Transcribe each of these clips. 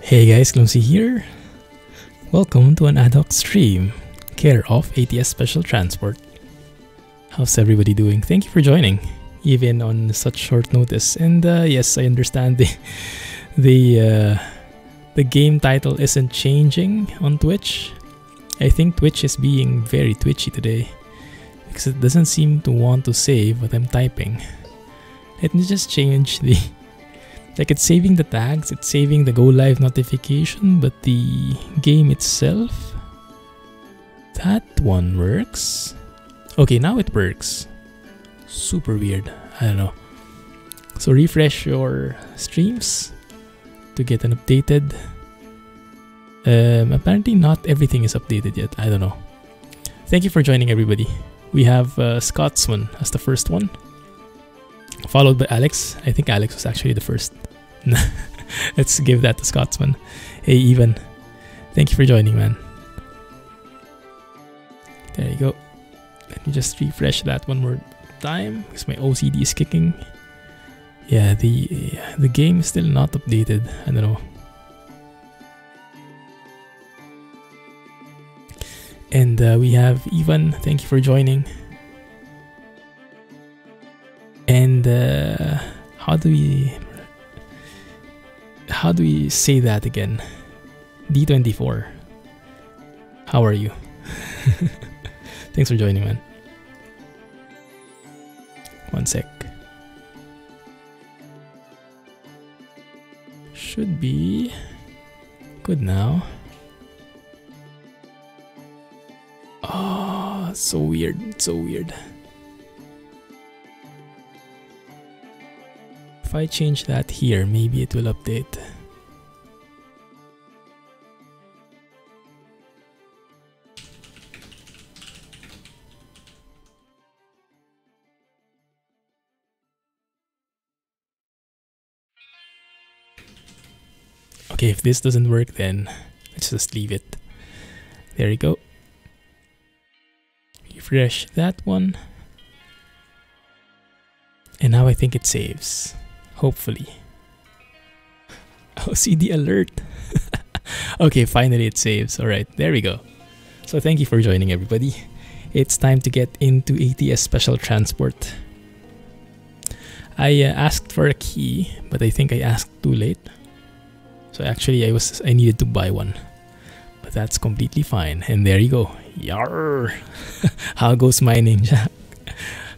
Hey guys, Clumsy here. Welcome to an ad hoc stream, care of ATS Special Transport. How's everybody doing? Thank you for joining, even on such short notice. And yes, I understand the game title isn't changing on Twitch. I think Twitch is being very twitchy today because it doesn't seem to want to save what I'm typing. Let me just change the... Like, it's saving the tags, it's saving the go live notification, but the game itself, that one works. Okay, now it works. Super weird. I don't know. So refresh your streams to get an updated. Apparently not everything is updated yet. I don't know. Thank you for joining, everybody. We have Scotsman as the first one, followed by Alex. I think Alex was actually the first. Let's give that to Scotsman. Hey, Evan. Thank you for joining, man. There you go. Let me just refresh that one more time because my OCD is kicking. Yeah, the game is still not updated. I don't know. And we have Evan. Thank you for joining. And how do we say that again? D24. How are you? Thanks for joining, man. One sec. Should be good now. Oh, so weird. So weird. If I change that here, maybe it will update. Okay, if this doesn't work, then let's just leave it. There you go. Refresh that one. And now I think it saves. Hopefully. OCD alert. Okay, finally it saves. Alright, there we go. So thank you for joining, everybody. It's time to get into ATS Special Transport. I asked for a key, but I think I asked too late. So actually I needed to buy one. But that's completely fine. And there you go. Yarr! How goes mining, Jack?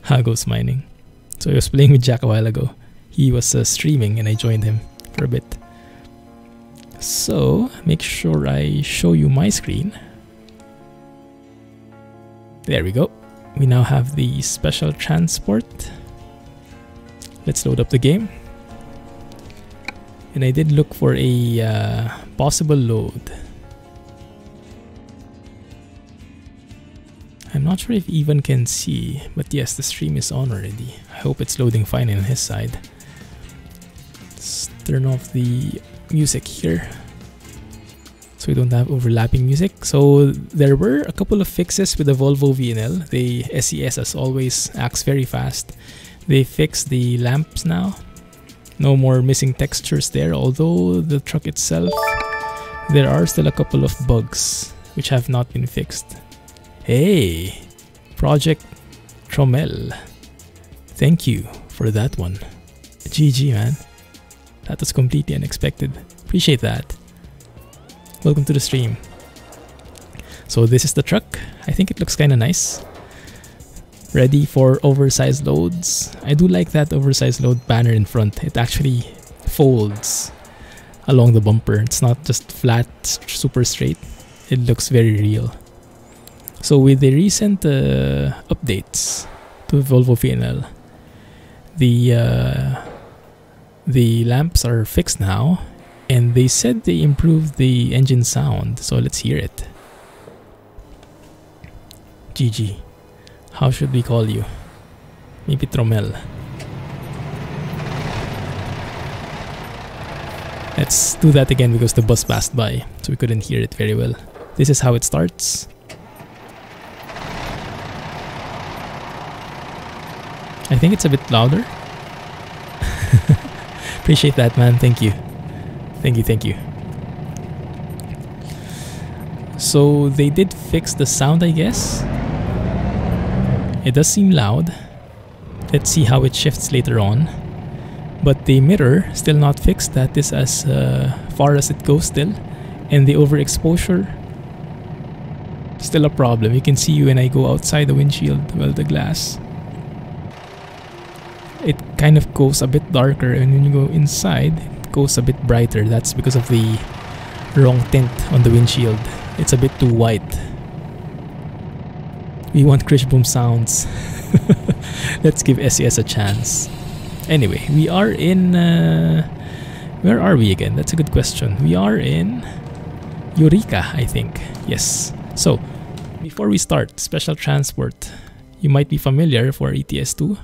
How goes mining? So I was playing with Jack a while ago. He was streaming and I joined him for a bit. So make sure I show you my screen. There we go. We now have the special transport. Let's load up the game. And I did look for a possible load. I'm not sure if Evan can see, but yes, the stream is on already. I hope it's loading fine on his side. Let's turn off the music here so we don't have overlapping music. So there were a couple of fixes with the Volvo VNL. The SCS, as always, acts very fast. They fixed the lamps now. No more missing textures there, although the truck itself, there are still a couple of bugs which have not been fixed. Hey, Project Trommel. Thank you for that one. GG, man. That was completely unexpected. Appreciate that. Welcome to the stream. So this is the truck. I think it looks kind of nice. Ready for oversized loads. I do like that oversized load banner in front. It actually folds along the bumper. It's not just flat, super straight. It looks very real. So with the recent updates to Volvo VNL, the lamps are fixed now, and they said they improved the engine sound. So let's hear it. GG. How should we call you? Maybe Trommel. Let's do that again because the bus passed by, so we couldn't hear it very well. This is how it starts. I think it's a bit louder. Appreciate that, man. Thank you. Thank you, thank you. So they did fix the sound, I guess. It does seem loud. Let's see how it shifts later on. But the mirror, still not fixed. That is as far as it goes still. And the overexposure, still a problem. You can see when I go outside the windshield, well, the glass. It kind of goes a bit darker, and when you go inside, it goes a bit brighter. That's because of the wrong tint on the windshield. It's a bit too white. We want crash boom sounds. Let's give SCS a chance. Anyway, we are in... where are we again? That's a good question. We are in Eureka, I think. Yes. So, before we start, special transport. You might be familiar for ATS 2.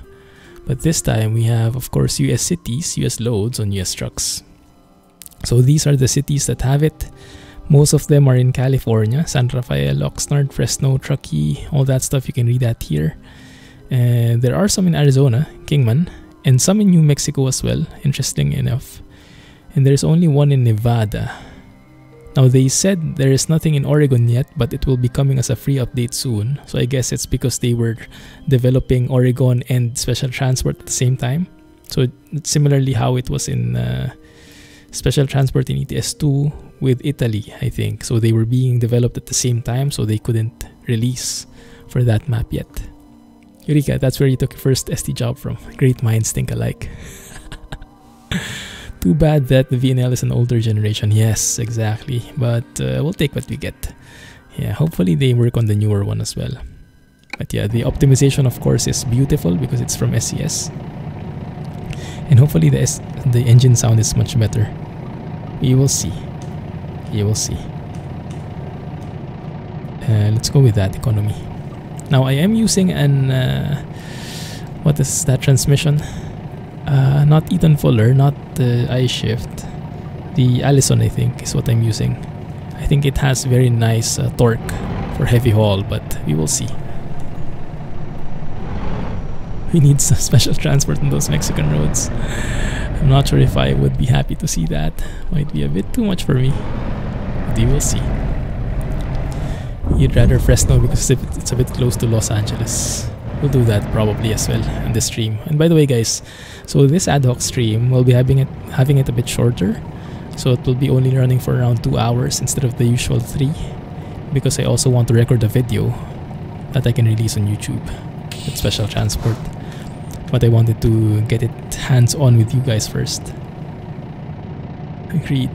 But this time we have, of course, US cities, US loads on US trucks. So these are the cities that have it. Most of them are in California, San Rafael, Oxnard, Fresno, Truckee, all that stuff. You can read that here. There are some in Arizona, Kingman, and some in New Mexico as well, interesting enough. And there's only one in Nevada. Now they said there is nothing in Oregon yet, but it will be coming as a free update soon. So I guess it's because they were developing Oregon and special transport at the same time. So it's similarly how it was in special transport in ETS 2 with Italy, I think. So they were being developed at the same time, so they couldn't release for that map yet. Eureka, that's where you took your first ST job from. Great minds think alike. Too bad that the VNL is an older generation. Yes, exactly. But we'll take what we get. Yeah, hopefully they work on the newer one as well. But yeah, the optimization, of course, is beautiful because it's from SCS. And hopefully the engine sound is much better. We will see. You will see. Let's go with that economy. Now I am using an... what is that transmission? Not Eaton Fuller, not the iShift. The Allison, I think, is what I'm using. I think it has very nice torque for heavy haul, but we will see. We need some special transport on those Mexican roads. I'm not sure if I would be happy to see that. Might be a bit too much for me. But we will see. You'd rather Fresno because it's a bit close to Los Angeles. We'll do that probably as well in the stream. And by the way, guys, so this ad hoc stream, we'll be having it a bit shorter. So it will be only running for around 2 hours instead of the usual 3. Because I also want to record a video that I can release on YouTube with special transport. But I wanted to get it hands-on with you guys first. Agreed.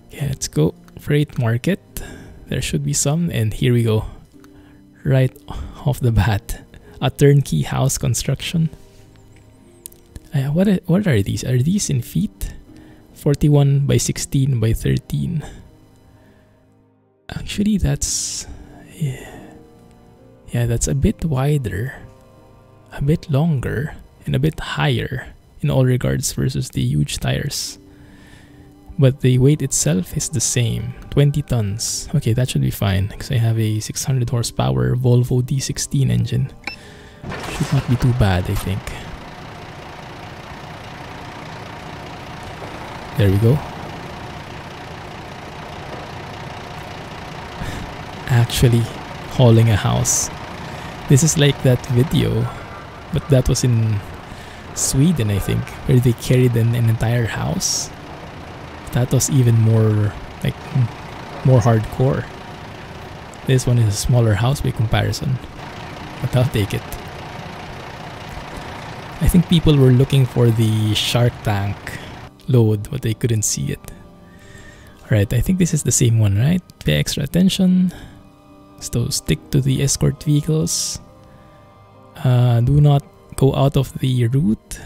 Okay, let's go. Freight market. There should be some, and here we go. Right off the bat, a turnkey house construction. What are these? Are these in feet? 41 by 16 by 13. Actually, that's... Yeah, that's a bit wider, a bit longer, and a bit higher in all regards versus the huge tires. But the weight itself is the same, 20 tons. Okay, that should be fine because I have a 600 horsepower Volvo D16 engine. Should not be too bad, I think. There we go. Actually hauling a house. This is like that video, but that was in Sweden, I think, where they carried an entire house. That was even more, like, more hardcore. This one is a smaller house by comparison, but I'll take it. I think people were looking for the Shark Tank load, but they couldn't see it. Alright, I think this is the same one, right? Pay extra attention. So stick to the escort vehicles. Do not go out of the route.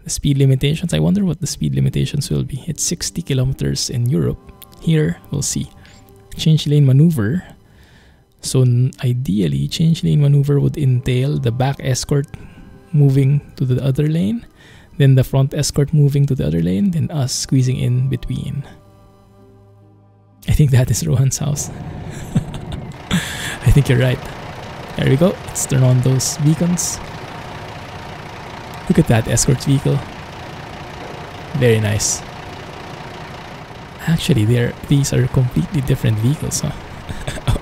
The speed limitations, I wonder what the speed limitations will be. It's 60 kilometers in Europe. Here, we'll see. Change lane maneuver. So ideally, change lane maneuver would entail the back escort moving to the other lane, then the front escort moving to the other lane, then us squeezing in between. I think that is Rohan's house. I think you're right. There we go. Let's turn on those beacons. Look at that escort vehicle. Very nice. Actually, these are completely different vehicles, huh?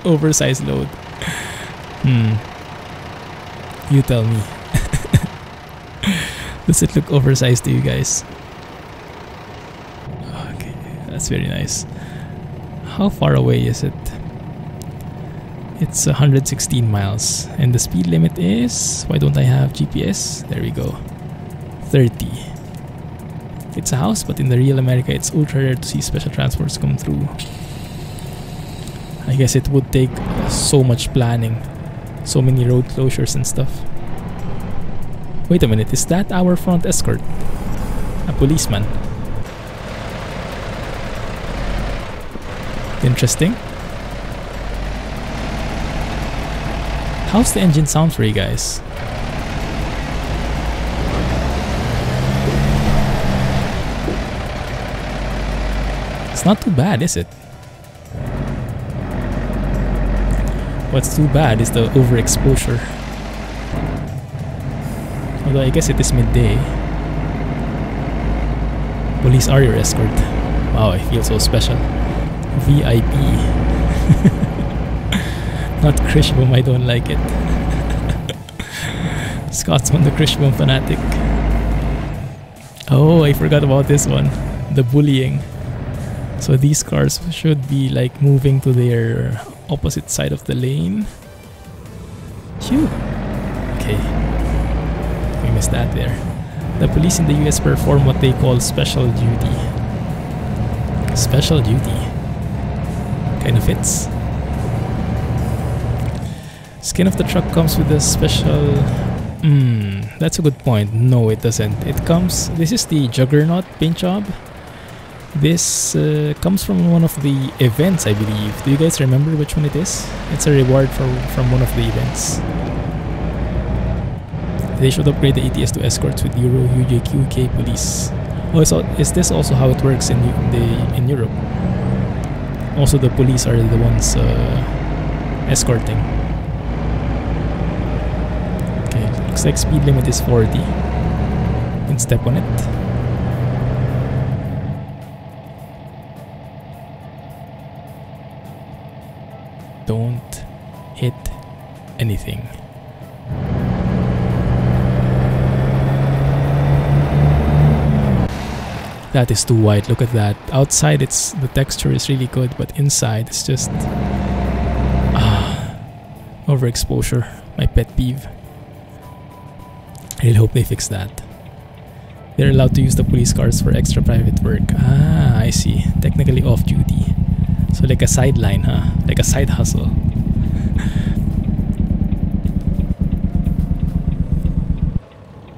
Oversized load. You tell me. Does it look oversized to you guys? Okay, that's very nice. How far away is it? It's 116 miles. And the speed limit is... Why don't I have GPS? There we go. 30. It's a house, but in the real America, it's ultra rare to see special transports come through. I guess it would take so much planning. So many road closures and stuff. Wait a minute, is that our front escort? A policeman. Interesting. How's the engine sound for you guys? It's not too bad, is it? What's too bad is the overexposure. Although I guess it is midday. Police are your escort. Wow, I feel so special. VIP. Not Krishbom, I don't like it. Scotsman the Krishbom fanatic. Oh, I forgot about this one. The bullying. So these cars should be like moving to their opposite side of the lane. Phew. Okay. We missed that there. The police in the US perform what they call special duty. Special duty. Kind of fits. Skin of the truck comes with a special... that's a good point. No, it doesn't. It comes... This is the Juggernaut paint job. This comes from one of the events, I believe. Do you guys remember which one it is? It's a reward from one of the events. They should upgrade the ATS to escorts with Euro, UJQ, UK police. Oh, so is this also how it works in Europe? Also, the police are the ones escorting. Okay, looks like speed limit is 40. You can step on it. Don't hit anything. That is too white. Look at that. Outside, the texture is really good, but inside it's just overexposure. My pet peeve. I really hope they fix that. They're allowed to use the police cars for extra private work. Ah, I see. Technically off duty. So like a sideline, huh? Like a side hustle.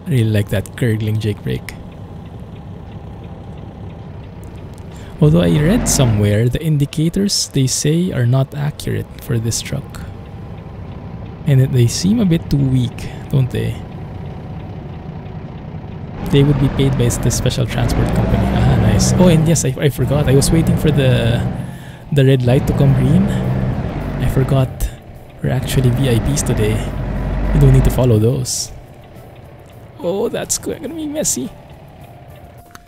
I really like that gurgling Jake brake. Although I read somewhere the indicators they say are not accurate for this truck. And they seem a bit too weak, don't they? They would be paid by the special transport company. Ah, nice. Oh, and yes, I forgot. I was waiting for the red light to come green. I forgot we're actually VIPs today. We don't need to follow those. Oh, that's gonna be messy.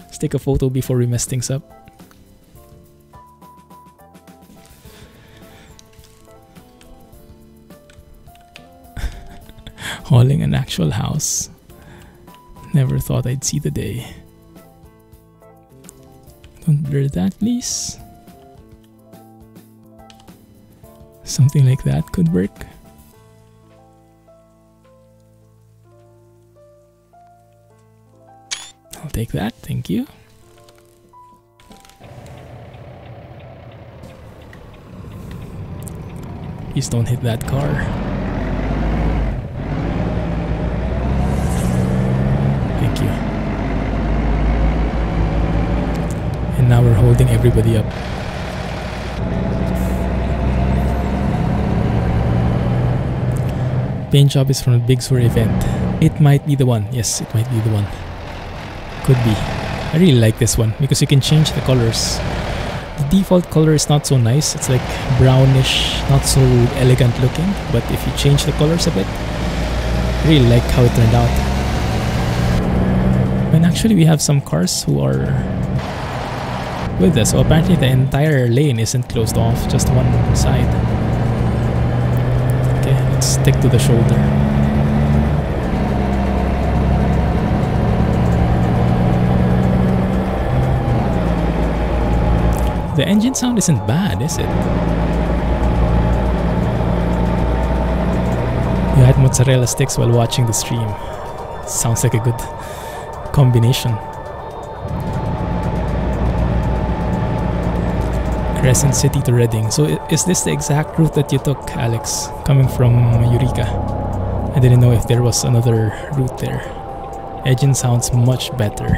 Let's take a photo before we mess things up. Hauling an actual house. Never thought I'd see the day. Don't blur that, please. Something like that could work. I'll take that, thank you. Please don't hit that car. Thank you. And now we're holding everybody up. Paint job is from a Big Sur event. It might be the one. Yes, it might be the one. Could be. I really like this one because you can change the colors. The default color is not so nice. It's like brownish, not so elegant looking. But if you change the colors a bit, I really like how it turned out. And actually we have some cars who are with this. So apparently the entire lane isn't closed off, just one side. Okay, let's stick to the shoulder. The engine sound isn't bad, is it? You had mozzarella sticks while watching the stream. Sounds like a good combination. Crescent City to Reading. So is this the exact route that you took, Alex, coming from Eureka? I didn't know if there was another route there. Engine sounds much better.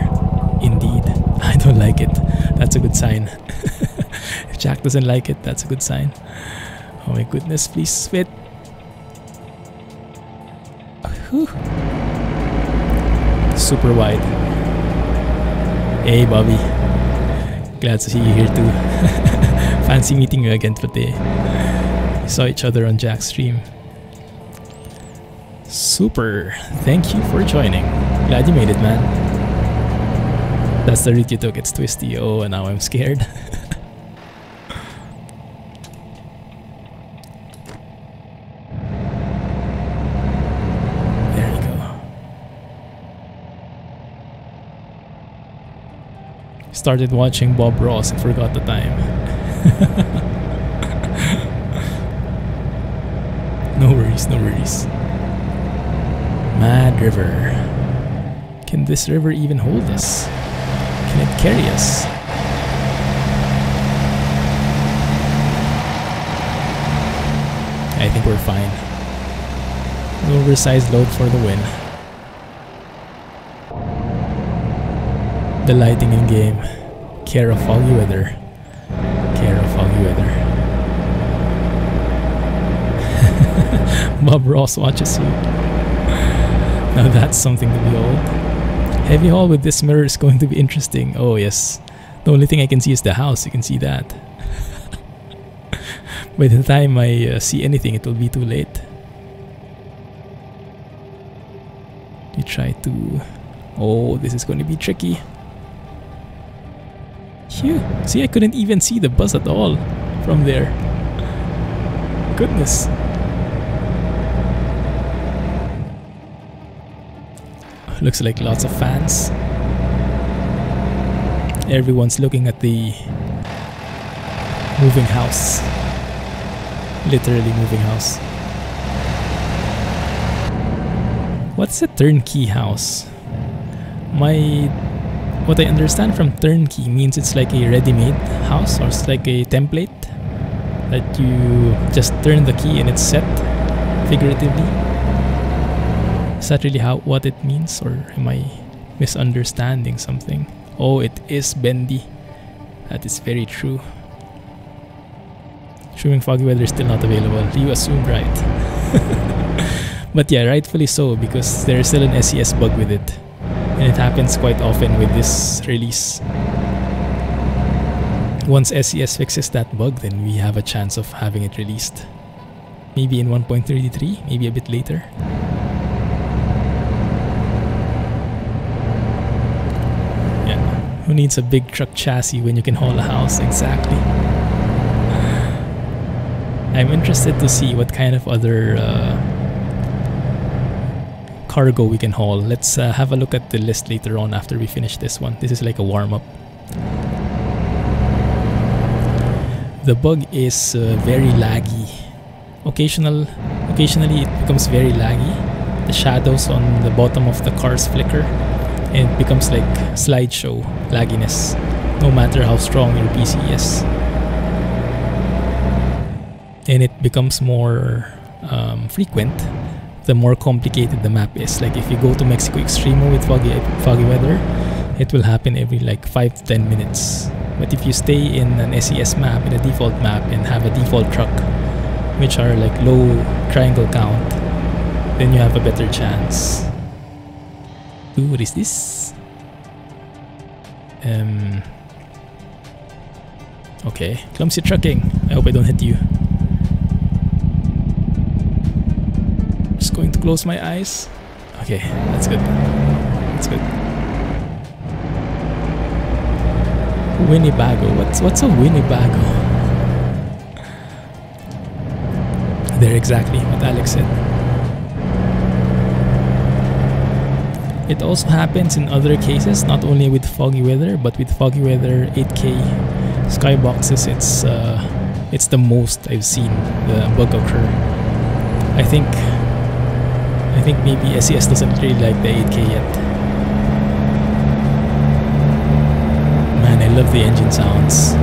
Indeed. I don't like it. That's a good sign. If Jack doesn't like it, that's a good sign. Oh my goodness, please spit. Whew. Super wide. Hey Bobby. Glad to see you here too. Fancy meeting you again today. We saw each other on Jack's stream. Super. Thank you for joining. Glad you made it, man. That's the route you took. It's twisty. Oh, and now I'm scared. There you go. Started watching Bob Ross and forgot the time. No worries, no worries. Mad River. Can this river even hold us? Can it carry us? I think we're fine. An oversized load for the win. The lighting in game. Care of foggy weather. Care of foggy weather. Bob Ross watches you. Now that's something to behold. Heavy haul with this mirror is going to be interesting. Oh yes. The only thing I can see is the house. You can see that. By the time I see anything, it will be too late. You try to... Oh, this is going to be tricky. Phew. See, I couldn't even see the bus at all from there. Goodness. Looks like lots of fans. Everyone's looking at the moving house. Literally moving house. What's a turnkey house? What I understand from turnkey means it's like a ready-made house, or it's like a template that you just turn the key and it's set, figuratively. Is that really what it means, or am I misunderstanding something? Oh, it is bendy. That is very true. Assuming foggy weather is still not available. You assumed right. But yeah, rightfully so, because there is still an SCS bug with it. And it happens quite often with this release. Once SCS fixes that bug, then we have a chance of having it released. Maybe in 1.33, maybe a bit later. Who needs a big truck chassis when you can haul a house? Exactly. I'm interested to see what kind of other cargo we can haul. Let's have a look at the list later on after we finish this one. This is like a warm-up. The bug is very laggy. Occasionally it becomes very laggy. The shadows on the bottom of the cars flicker. And it becomes like slideshow lagginess, no matter how strong your PC is. And it becomes more frequent the more complicated the map is. Like if you go to Mexico Extremo with foggy weather, it will happen every like 5 to 10 minutes. But if you stay in an SCS map, in a default map, and have a default truck, which are like low triangle count, then you have a better chance. Ooh, what is this? Okay, Clumsy trucking. I hope I don't hit you. Just going to close my eyes. Okay, that's good. That's good. Winnebago. What's a Winnebago? There, exactly what Alex said. It also happens in other cases, not only with foggy weather, but with foggy weather 8K skyboxes. It's the most I've seen the bug occur. I think maybe SCS doesn't really like the 8K yet. Man, I love the engine sounds.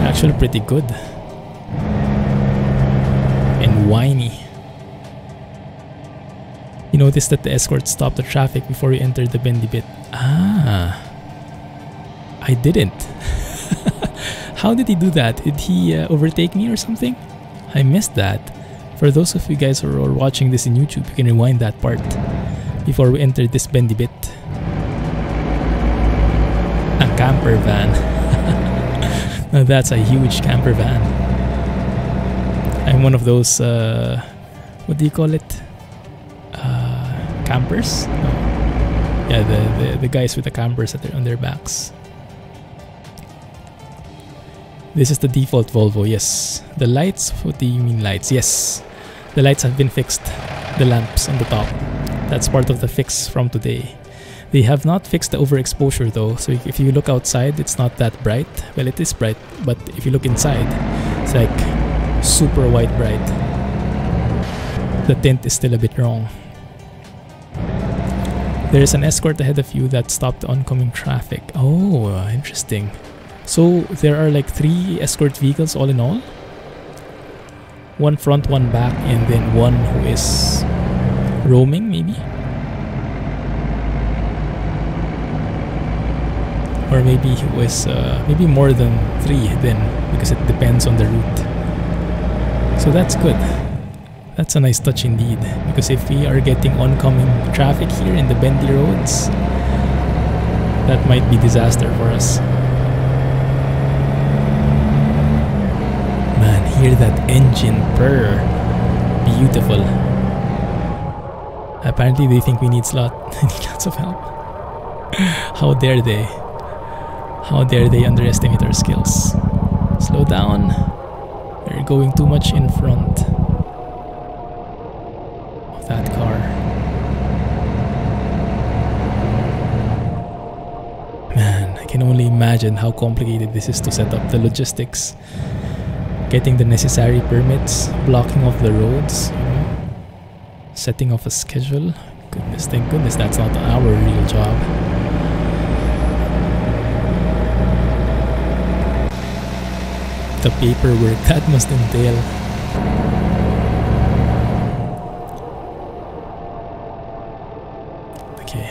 Actually pretty good. And whiny. You notice that the Escort stopped the traffic before we entered the bendy bit. Ah. I didn't. How did he do that? Did he overtake me or something? I missed that. For those of you guys who are watching this in YouTube, you can rewind that part before we entered this bendy bit. A camper van. Now that's a huge camper van. I'm one of those, what do you call it? Campers? No. Yeah, the guys with the campers that are on their backs. This is the default Volvo, yes. The lights, what do you mean lights? Yes, the lights have been fixed. The lamps on the top. That's part of the fix from today. They have not fixed the overexposure though, so if you look outside, it's not that bright. Well, it is bright, but if you look inside, it's like super white bright. The tint is still a bit wrong. There's an Escort ahead of you that stopped the oncoming traffic. Oh, interesting. So there are like 3 Escort vehicles all in all? One front, one back, and then one who is roaming maybe? Or maybe he was maybe more than 3 then, because it depends on the route. So that's good. That's a nice touch indeed, because if we are getting oncoming traffic here in the bendy roads, that might be disaster for us. Man, hear that engine purr. Beautiful. Apparently they think we need lots of help. How dare they? How dare they underestimate our skills? Slow down. We're going too much in front of that car. Man, I can only imagine how complicated this is to set up the logistics. Getting the necessary permits, blocking off the roads, setting off a schedule. Goodness, thank goodness that's not our real job. The paperwork that must entail. Okay,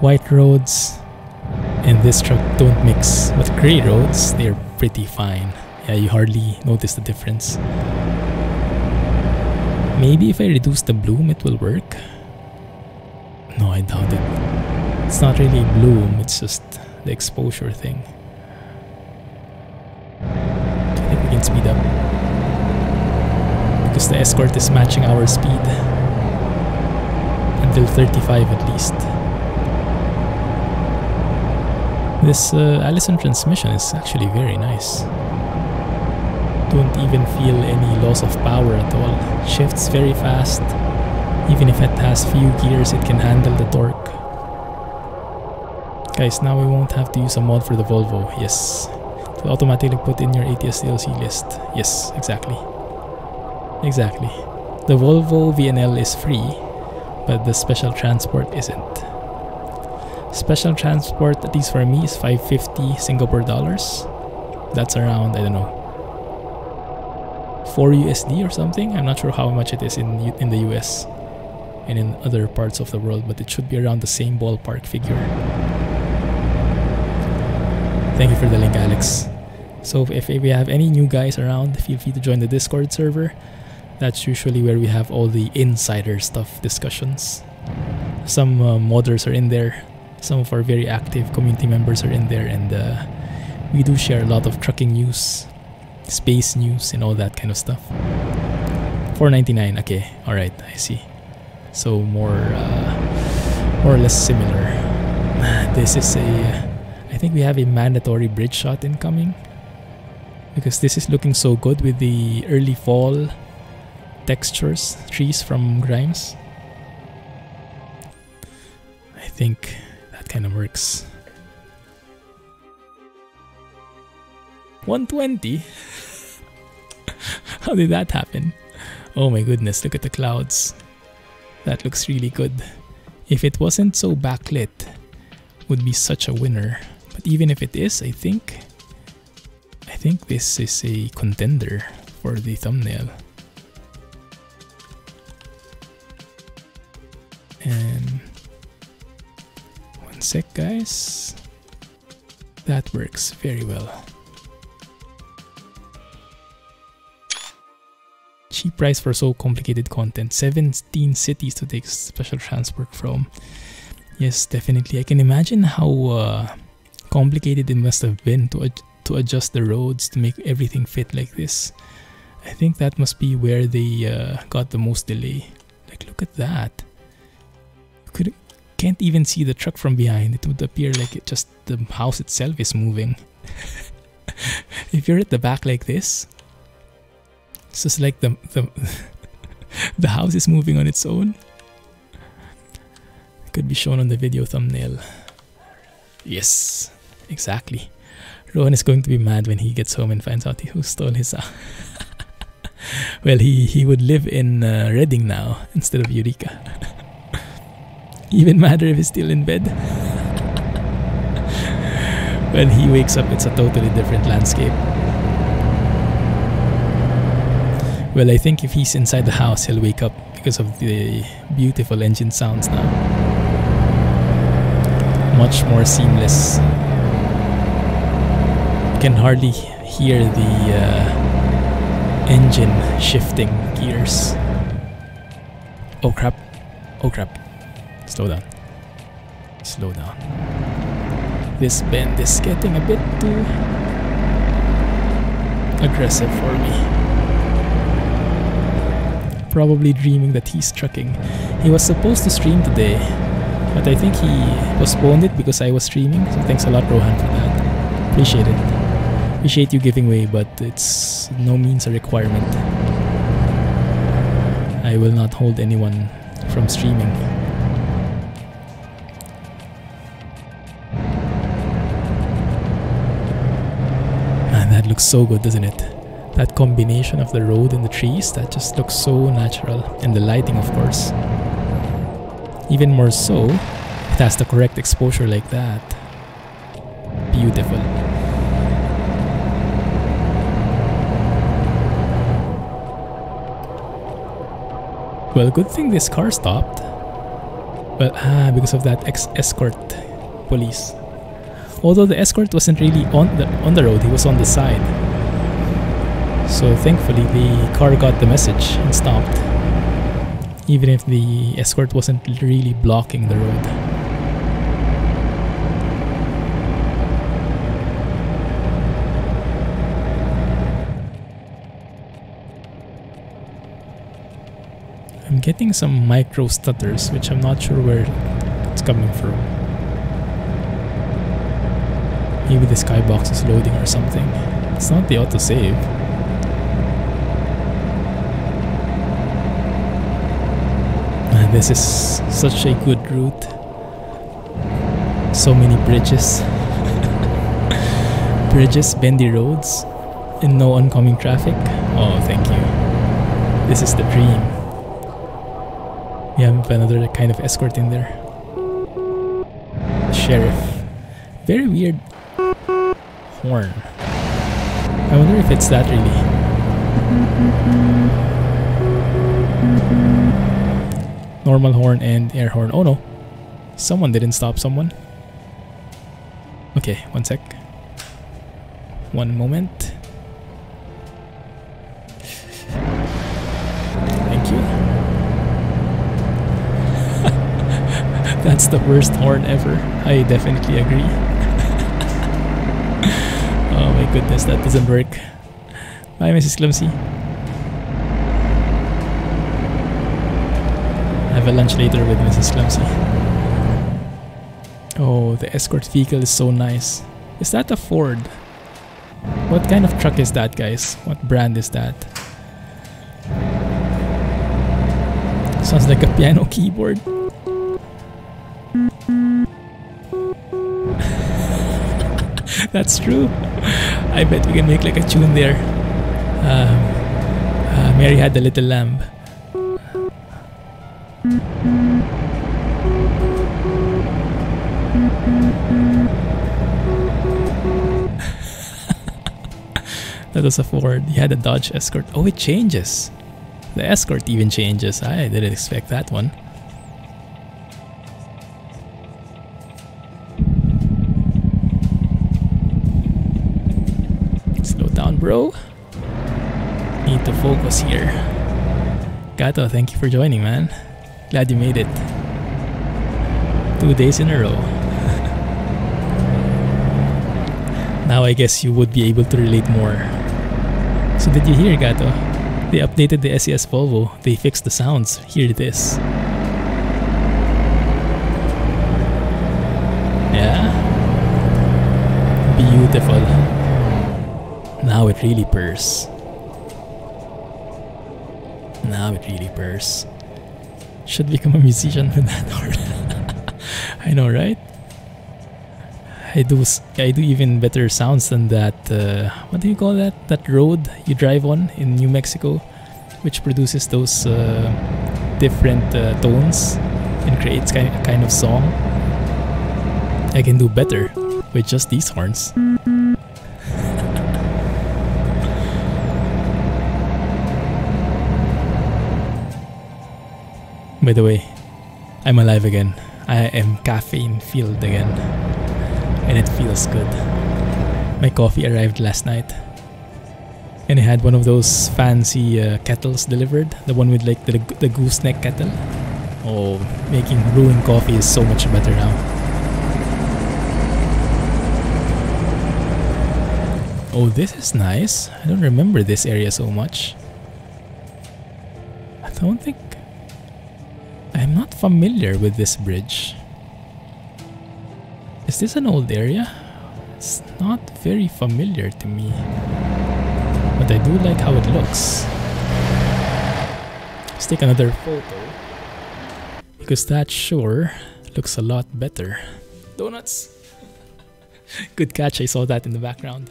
white roads and this truck don't mix, but gray roads, they're pretty fine. Yeah, you hardly notice the difference. Maybe if I reduce the bloom it will work. No, I doubt it. It's not really bloom, it's just the exposure thing. We can speed up because the Escort is matching our speed until 35 at least. This Allison transmission is actually very nice. Don't even feel any loss of power at all. Shifts very fast. Even if it has few gears, it can handle the torque. Guys, now we won't have to use a mod for the Volvo. Yes. To automatically put in your ATS DLC list. Yes, exactly. Exactly. The Volvo VNL is free, but the special transport isn't. Special transport, at least for me, is 550 Singapore dollars. That's around, I don't know, 4 USD or something. I'm not sure how much it is in the US and in other parts of the world, but it should be around the same ballpark figure. Thank you for the link, Alex. So if we have any new guys around, feel free to join the Discord server. That's usually where we have all the insider stuff discussions. Some modders are in there. Some of our very active community members are in there, and we do share a lot of trucking news, space news, and all that kind of stuff. $4.99. Okay, all right, I see. So more or less similar. This is a, I think we have a mandatory bridge shot incoming, because this is looking so good with the early fall textures, trees from Grimes. I think that kind of works. 120? How did that happen? Oh my goodness, look at the clouds. That looks really good. If it wasn't so backlit, would be such a winner. But even if it is, I think this is a contender for the thumbnail. And one sec, guys. That works very well. Cheap price for so complicated content. 17 cities to take special transport from. Yes, definitely. I can imagine how complicated it must have been to adjust the roads to make everything fit like this. I think that must be where they got the most delay. Like, look at that. Can't even see the truck from behind. It would appear like the house itself is moving. If you're at the back like this, it's just like the house is moving on its own. Could be shown on the video thumbnail. Yes, exactly. Rowan is going to be mad when he gets home and finds out who stole his well, he would live in Reading now instead of Eureka. Even madder if he's still in bed. When he wakes up, it's a totally different landscape. Well, I think if he's inside the house, he'll wake up because of the beautiful engine sounds now. Much more seamless. You can hardly hear the engine shifting gears. Oh crap. Oh crap. Slow down. Slow down. This bend is getting a bit too aggressive for me. Probably dreaming that he's trucking. He was supposed to stream today, but I think he postponed it because I was streaming. So thanks a lot, Rohan, for that. Appreciate it. Appreciate you giving way, but it's no means a requirement. I will not hold anyone from streaming. Man, that looks so good, doesn't it? That combination of the road and the trees, that just looks so natural. And the lighting, of course. Even more so, it has the correct exposure like that. Beautiful. Well, good thing this car stopped. Well, because of that escort police. Although the escort wasn't really on the road, he was on the side. So thankfully the car got the message and stopped, even if the escort wasn't really blocking the road. I'm getting some micro stutters, which I'm not sure where it's coming from. Maybe the skybox is loading or something. It's not the autosave. This is such a good route. So many bridges. Bridges, bendy roads, and no oncoming traffic. Oh, thank you. This is the dream. We have another kind of escort in there. The sheriff. Very weird horn. I wonder if it's that really. Normal horn and air horn. Oh no. Someone didn't stop someone. Okay, one sec. One moment. Thank you. That's the worst horn ever. I definitely agree. Oh my goodness, that doesn't work. Bye, Mrs. Clumsy. Have a lunch later with Mrs. Clumsy. Oh, the escort vehicle is so nice. Is that a Ford? What kind of truck is that, guys? What brand is that? Sounds like a piano keyboard. That's true. I bet we can make like a tune there. Mary had a little lamb. That was a Ford. He had a Dodge Escort. Oh, it changes. The Escort even changes. I didn't expect that one. Slow down, bro. Need to focus here. Gato, thank you for joining, man. Glad you made it. 2 days in a row. Now I guess you would be able to relate more. So did you hear, Gato? They updated the SCS Volvo. They fixed the sounds. Hear this. Yeah? Beautiful. Now it really purrs. Now it really purrs. Should become a musician with that horn. I know, right? I do even better sounds than that. What do you call that? That road you drive on in New Mexico, which produces those different tones and creates a kind of song. I can do better with just these horns. By the way, I'm alive again. I am caffeine filled again. And it feels good. My coffee arrived last night. And I had one of those fancy kettles delivered. The one with like the gooseneck kettle. Oh, making brewing coffee is so much better now. Oh, this is nice. I don't remember this area so much. I don't think... I'm not familiar with this bridge. Is this an old area? It's not very familiar to me. But I do like how it looks. Let's take another photo. Because that sure looks a lot better. Donuts! Good catch, I saw that in the background.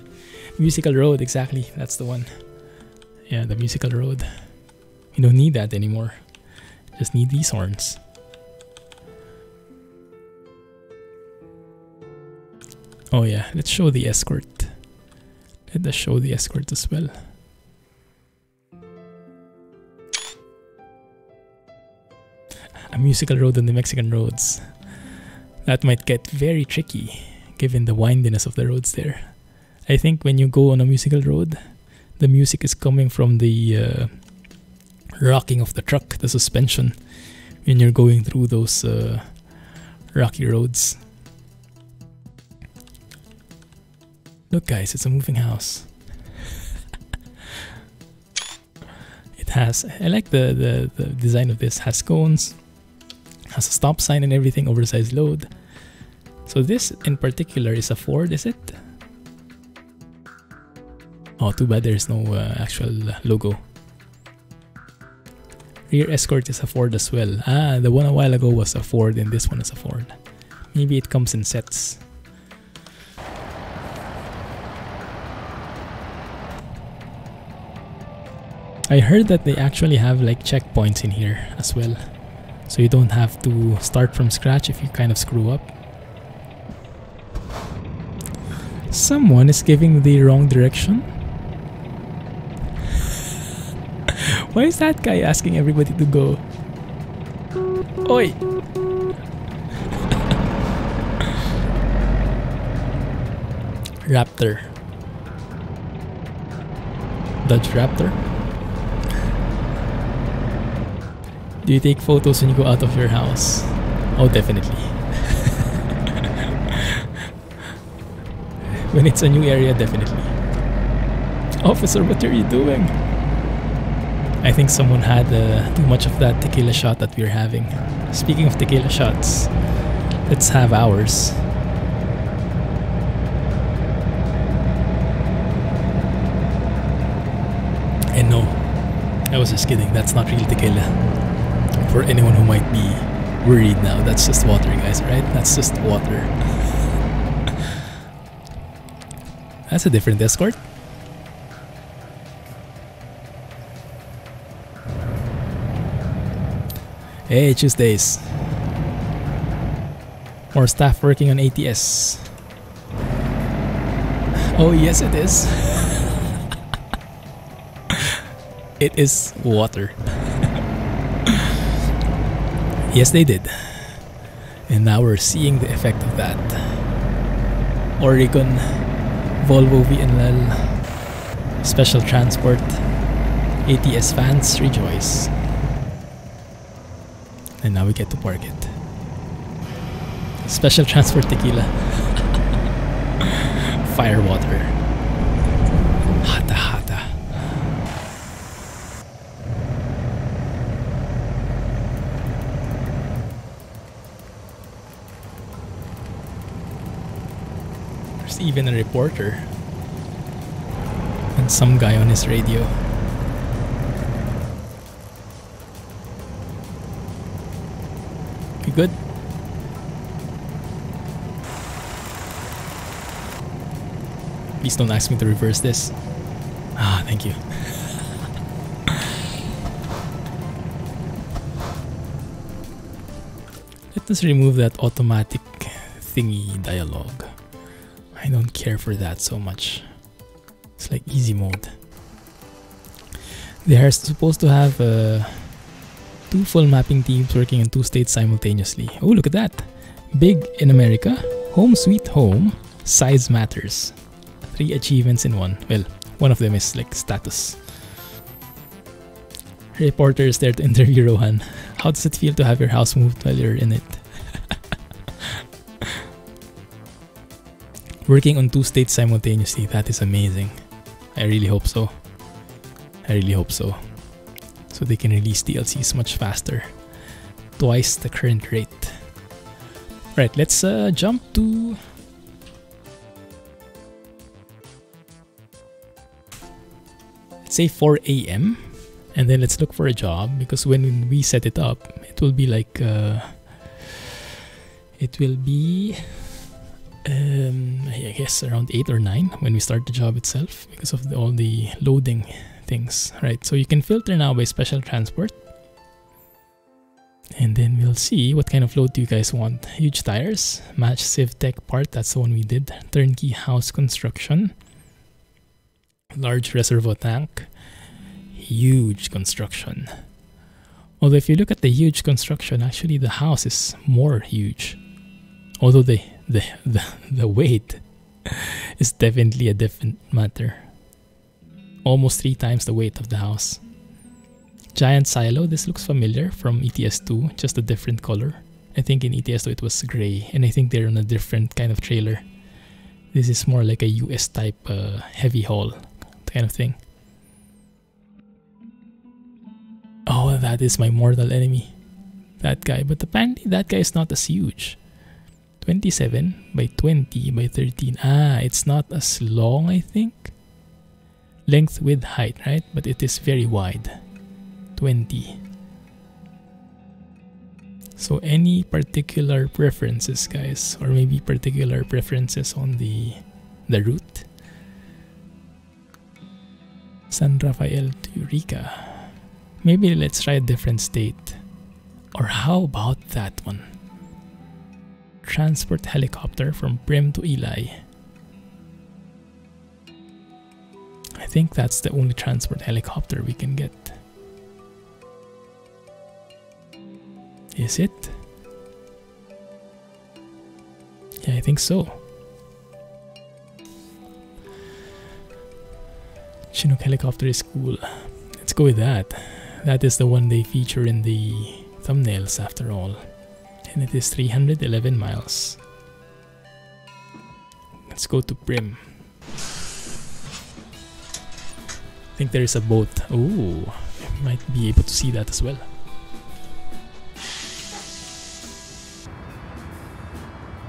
Musical road, exactly, that's the one. Yeah, the musical road. You don't need that anymore. Just need these horns. Oh yeah, let's show the Escort. Let us show the Escort as well. A musical road on the Mexican roads. That might get very tricky, given the windiness of the roads there. I think when you go on a musical road, the music is coming from the rocking of the truck, the suspension, when you're going through those rocky roads. Look guys, it's a moving house. It has, I like the design of this, has cones, has a stop sign and everything, oversized load. So this in particular is a Ford, is it? Oh, too bad there's no actual logo. Rear Escort is a Ford as well. Ah, the one a while ago was a Ford and this one is a Ford. Maybe it comes in sets. I heard that they actually have like checkpoints in here as well. So you don't have to start from scratch if you kind of screw up. Someone is giving the wrong direction. Why is that guy asking everybody to go? Oi! Raptor. Dodge Raptor. Do you take photos when you go out of your house? Oh, definitely. When it's a new area, definitely. Officer, what are you doing? I think someone had too much of that tequila shot that we're having. Speaking of tequila shots, let's have ours. And no, I was just kidding. That's not real tequila. For anyone who might be worried now, that's just water, guys, right? That's just water. That's a different Escort. Hey, Tuesdays. More staff working on ATS. Oh, yes, it is. It is water. Yes, they did. And now we're seeing the effect of that. Oregon, Volvo VNL, Special Transport, ATS fans rejoice. And now we get to park it. Special Transport Tequila. Firewater. Hata hata. There's even a reporter. And some guy on his radio. Okay, good. Please don't ask me to reverse this. Ah, thank you. Let us remove that automatic thingy dialogue. I don't care for that so much. It's like easy mode. They are supposed to have 2 full mapping teams working in 2 states simultaneously. Oh, look at that. Big in America. Home sweet home. Size matters. 3 achievements in one. Well, one of them is like status. Reporter is there to interview Rohan. How does it feel to have your house moved while you're in it? Working on 2 states simultaneously. That is amazing. I really hope so. I really hope so. So they can release DLCs much faster. Twice the current rate. Right, let's jump to... say 4 AM, and then let's look for a job, because when we set it up, it will be like I guess around 8 or 9 when we start the job itself, because of all the loading things, right? So you can filter now by special transport, and then we'll see what kind of load do you guys want. Huge tires, match CivTech part, that's the one we did. Turnkey house construction, large reservoir tank, huge construction. Although if you look at the huge construction, actually the house is more huge. Although the weight is definitely a different matter. Almost 3 times the weight of the house. Giant silo, this looks familiar from ETS2, just a different color. I think in ETS2 it was gray, and I think they're on a different kind of trailer. This is more like a US type heavy haul kind of thing. Oh, that is my mortal enemy. That guy. But apparently that guy is not as huge. 27 by 20 by 13. Ah, it's not as long, I think. Length with height, right? But it is very wide. 20. So any particular preferences, guys? Or maybe particular preferences on the route? San Rafael to Eureka. Maybe let's try a different state. Or how about that one? Transport helicopter from Prim to Eli. I think that's the only transport helicopter we can get. Is it? Yeah, I think so. Chinook helicopter is cool. Let's go with that. That is the one they feature in the thumbnails after all. And it is 311 miles. Let's go to Prim. I think there is a boat. Oh, I might be able to see that as well.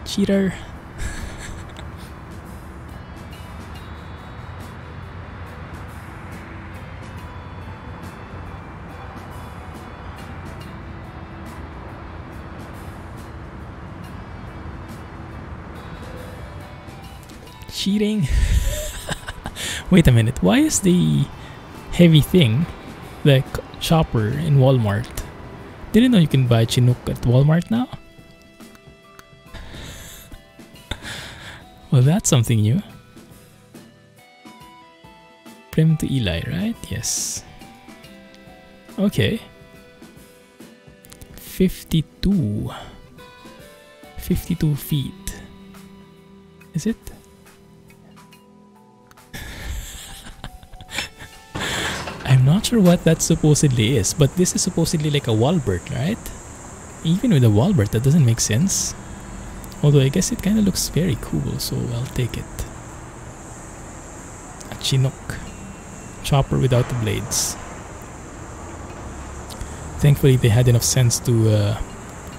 Cheater. cheating? Wait a minute. Why is the heavy thing, the chopper in Walmart? Didn't know you can buy Chinook at Walmart now? Well, that's something new. Prim to Eli, right? Yes. Okay. 52. 52 feet. Is it? I'm not sure what that supposedly is, but this is supposedly like a wallbird, right? Even with a wallbird, that doesn't make sense. Although I guess it kind of looks very cool, so I'll take it. A Chinook. Chopper without the blades. Thankfully they had enough sense to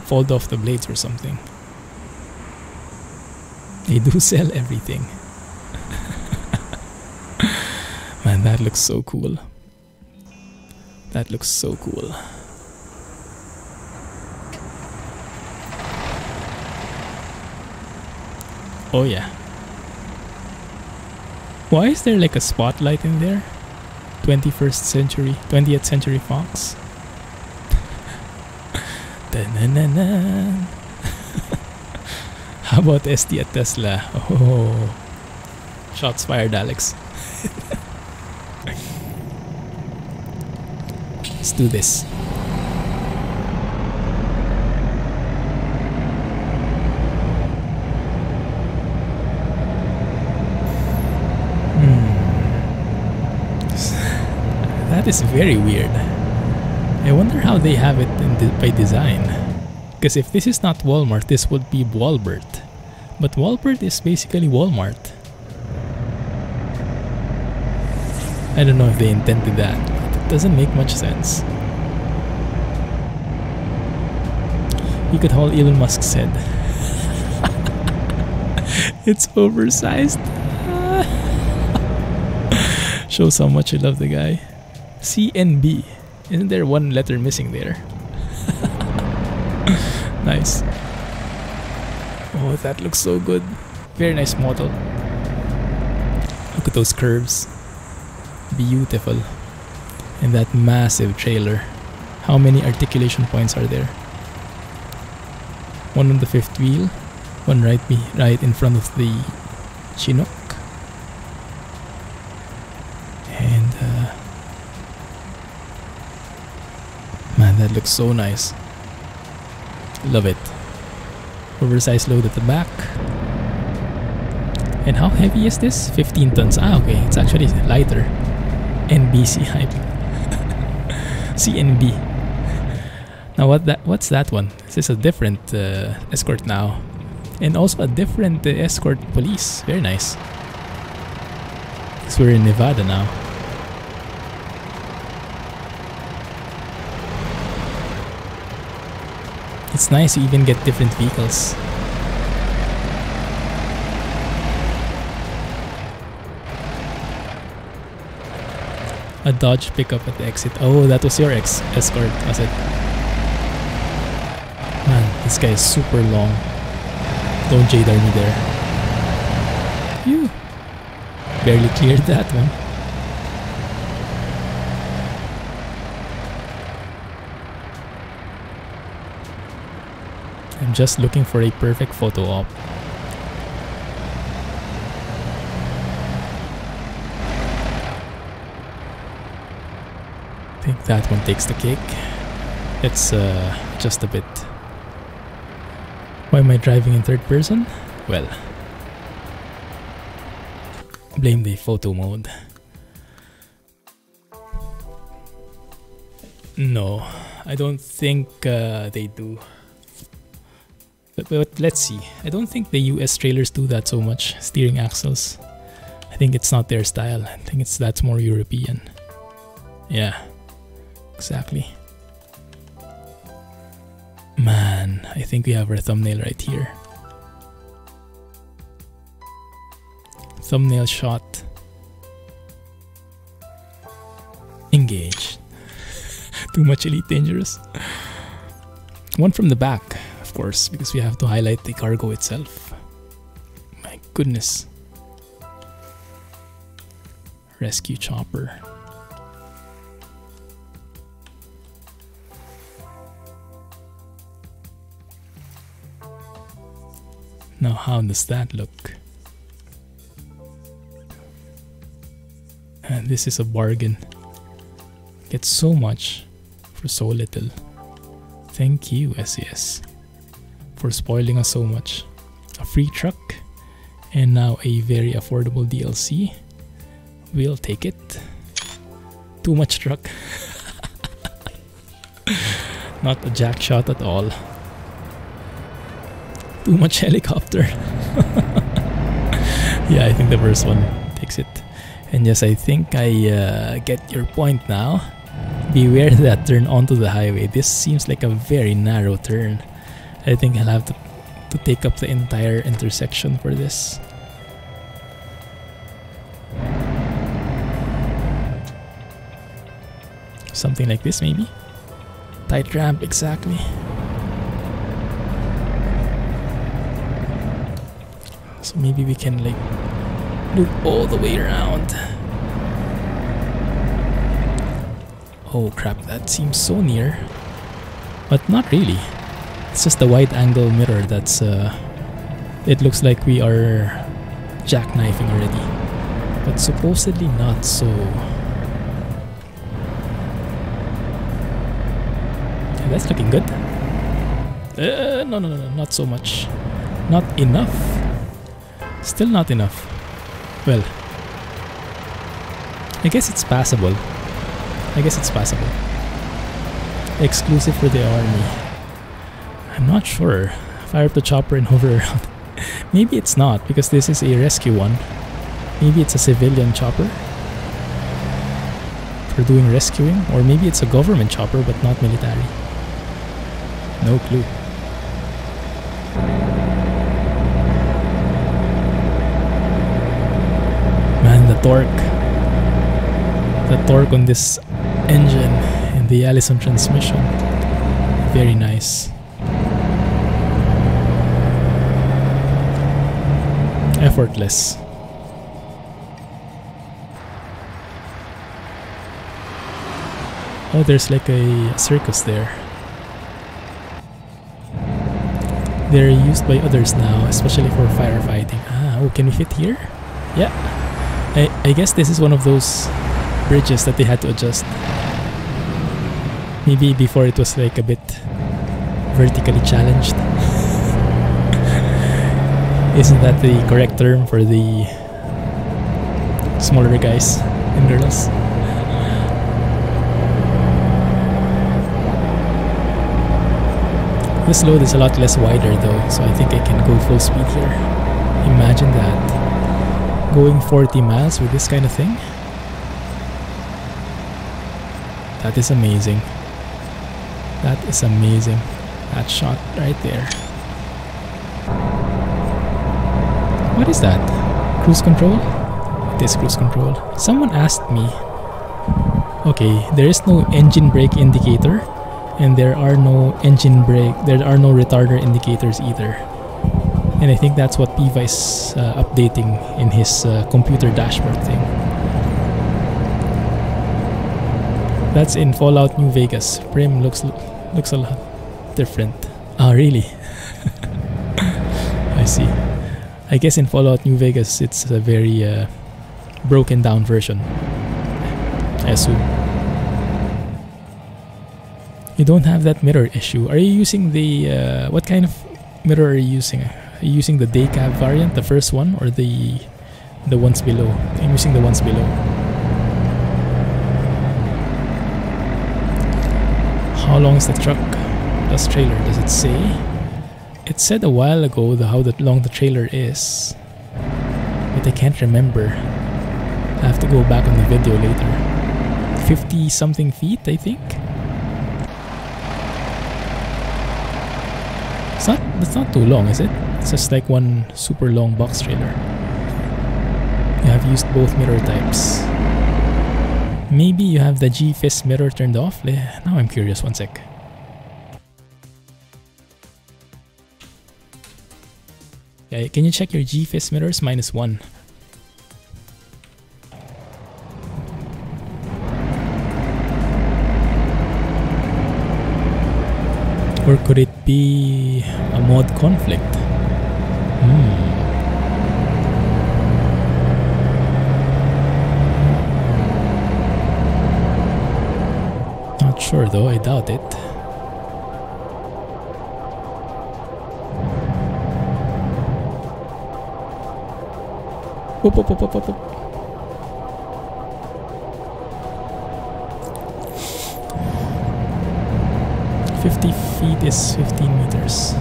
fold off the blades or something. They do sell everything. Man, that looks so cool. That looks so cool. Oh yeah. Why is there like a spotlight in there? 20th century Fox. How about SD at Tesla? Oh, shots fired, Alex. Let's do this. That is very weird. I wonder how they have it by design. Because if this is not Walmart, this would be Walbert. But Walbert is basically Walmart. I don't know if they intended that, but it doesn't make much sense. You could haul Elon Musk's head. It's oversized. Shows how much you love the guy. CNB. Isn't there one letter missing there? Nice. Oh, that looks so good. Very nice model. Look at those curves. Beautiful. And that massive trailer. How many articulation points are there? One on the fifth wheel. One right in front of the Chinook. And man, that looks so nice. Love it. Oversized load at the back. And how heavy is this? 15 tons. Ah, okay. It's actually lighter. NBC hype. CNB. Now what's that one? This is a different Escort now. And also a different Escort police. Very nice. Because we're in Nevada now. It's nice to even get different vehicles. A Dodge pickup at the exit. Oh, that was your Escort, was it? Man, this guy is super long. Don't jadar me there. Phew. Barely cleared that one. I'm just looking for a perfect photo op. I think that one takes the cake. It's just a bit. Why am I driving in third person? Well, blame the photo mode. No, I don't think they do. But let's see. I don't think the US trailers do that so much. Steering axles. I think it's not their style. I think that's more European. Yeah, exactly. Man, I think we have our thumbnail right here. Thumbnail shot. Engage. Too much Elite Dangerous. One from the back, of course, because we have to highlight the cargo itself. My goodness. rescue chopper. Now how does that look? And this is a bargain. Get so much for so little. Thank you, SCS, for spoiling us so much. A free truck and now a very affordable DLC. We'll take it. Too much truck. Not a jack shot at all. Too much helicopter. Yeah, I think the first one takes it. And yes, I think I get your point now. Beware that turn onto the highway. This seems like a very narrow turn. I think I'll have to take up the entire intersection for this. Something like this maybe? Tight ramp, exactly. So maybe we can like loop all the way around. Oh crap, that seems so near. But not really. It's just a wide angle mirror that's it looks like we are jackknifing already. But supposedly not so. Yeah, that's looking good. No, not so much. Not enough. Still not enough. Well, I guess it's passable. Exclusive for the army. I'm not sure. Fire up the chopper and hover around. Maybe it's not, because this is a rescue one. Maybe it's a civilian chopper for doing rescuing, or maybe it's a government chopper but not military. No clue. Man, the torque on this engine and the Allison transmission, very nice. Effortless. Oh, there's like a circus there. They're used by others now, especially for firefighting. Ah, oh, can we fit here? Yeah. I guess this is one of those bridges that they had to adjust. Maybe before it was like a bit vertically challenged. Isn't that the correct term for the smaller guys and girls? This load is a lot less wider though, so I think I can go full speed here. Imagine that. Going 40 miles with this kind of thing. That is amazing. That is amazing. That shot right there. What is that? Cruise control? It is cruise control. Someone asked me. Okay, there is no engine brake indicator, and there are no retarder indicators either. And I think that's what Piva is updating in his computer dashboard thing. That's in Fallout New Vegas. Prim looks a lot different. Oh, really? I see. I guess in Fallout New Vegas, it's a very broken down version, I assume. You don't have that mirror issue. Are you using the... what kind of mirror are you using? Are you using the day cab variant, the first one, or the ones below? I'm using the ones below. How long is the truck? This trailer, does it say? It said a while ago how long the trailer is, but I can't remember. I have to go back on the video later. 50 something feet, I think. That's not too long, is it? It's just like one super long box trailer. You have used both mirror types. Maybe you have the G-Fist mirror turned off? Now I'm curious, one sec. Yeah, can you check your G-Fist mirrors? -1. Or could it be a mod conflict? Not sure though, I doubt it. Whoop, whoop, whoop, whoop, whoop, whoop. Feet is 15 meters.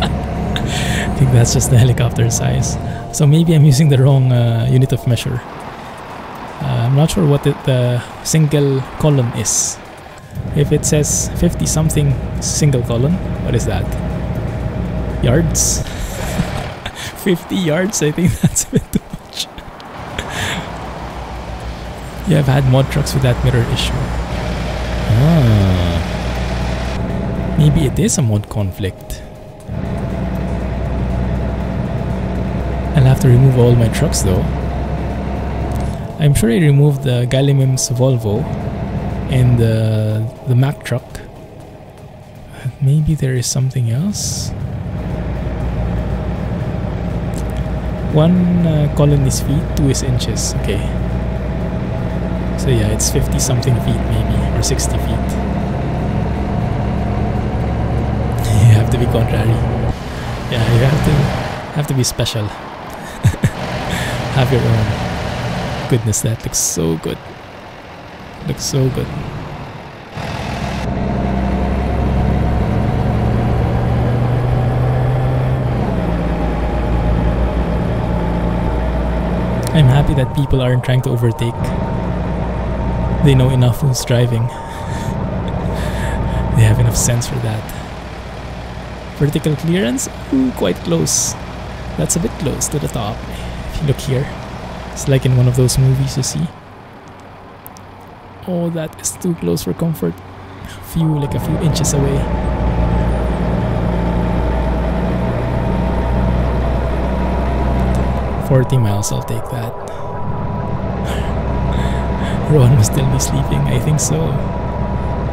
I think that's just the helicopter size. So maybe I'm using the wrong unit of measure. I'm not sure what the single column is. If it says 50 something single column, what is that? Yards? 50 yards? I think that's a bit too much. Yeah, I've had mod trucks with that mirror issue. Maybe it is a mod conflict. I'll have to remove all my trucks though. I'm sure I removed the Galimim's Volvo and the Mack truck. Maybe there is something else. 1 column is feet, 2 is inches. Okay. So yeah, it's 50 something feet maybe, or 60 feet. You have to be contrary. Yeah, you have to be special. Have your own. Goodness, that looks so good. Looks so good. I'm happy that people aren't trying to overtake. They know enough who's driving. They have enough sense for that. Vertical clearance? Ooh, quite close. That's a bit close to the top. If you look here, it's like in one of those movies you see. Oh, that is too close for comfort. Like a few inches away. $40 miles, I'll take that. Ron must still be sleeping. I think so.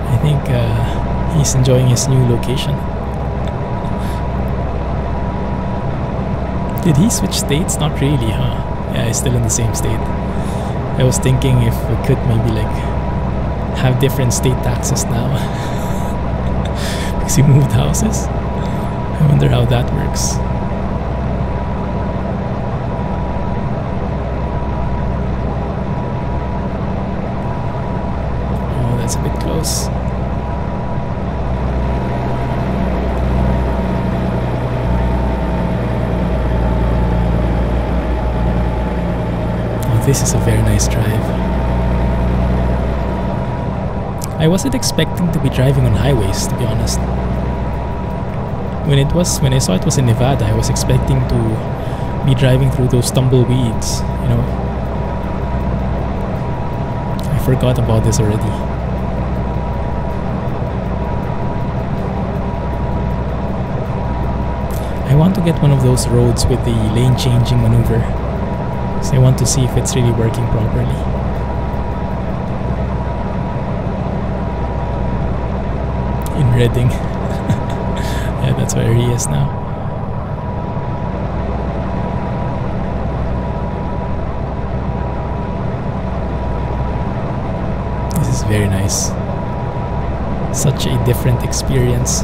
I think he's enjoying his new location. Did he switch states? Not really, huh? Yeah, he's still in the same state. I was thinking if we could maybe like have different state taxes now. Because he moved houses. I wonder how that works. Oh, that's a bit close. This is a very nice drive. I wasn't expecting to be driving on highways, to be honest. When I saw it was in Nevada, I was expecting to be driving through those tumbleweeds, you know. I forgot about this already. I want to get one of those roads with the lane changing maneuver. So I want to see if it's really working properly. In Reading. Yeah, that's where he is now. This is very nice. Such a different experience.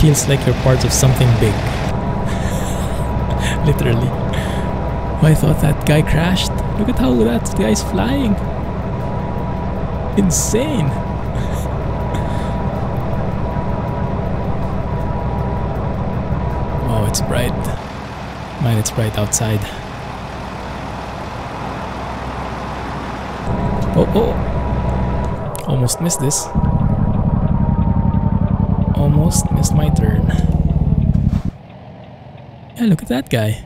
Feels like you're part of something big. Literally. Oh, I thought that guy crashed. Look at how that guy's flying. Insane. Oh, it's bright. Man, it's bright outside. Oh. Almost missed this. Almost missed my turn. Yeah, look at that guy.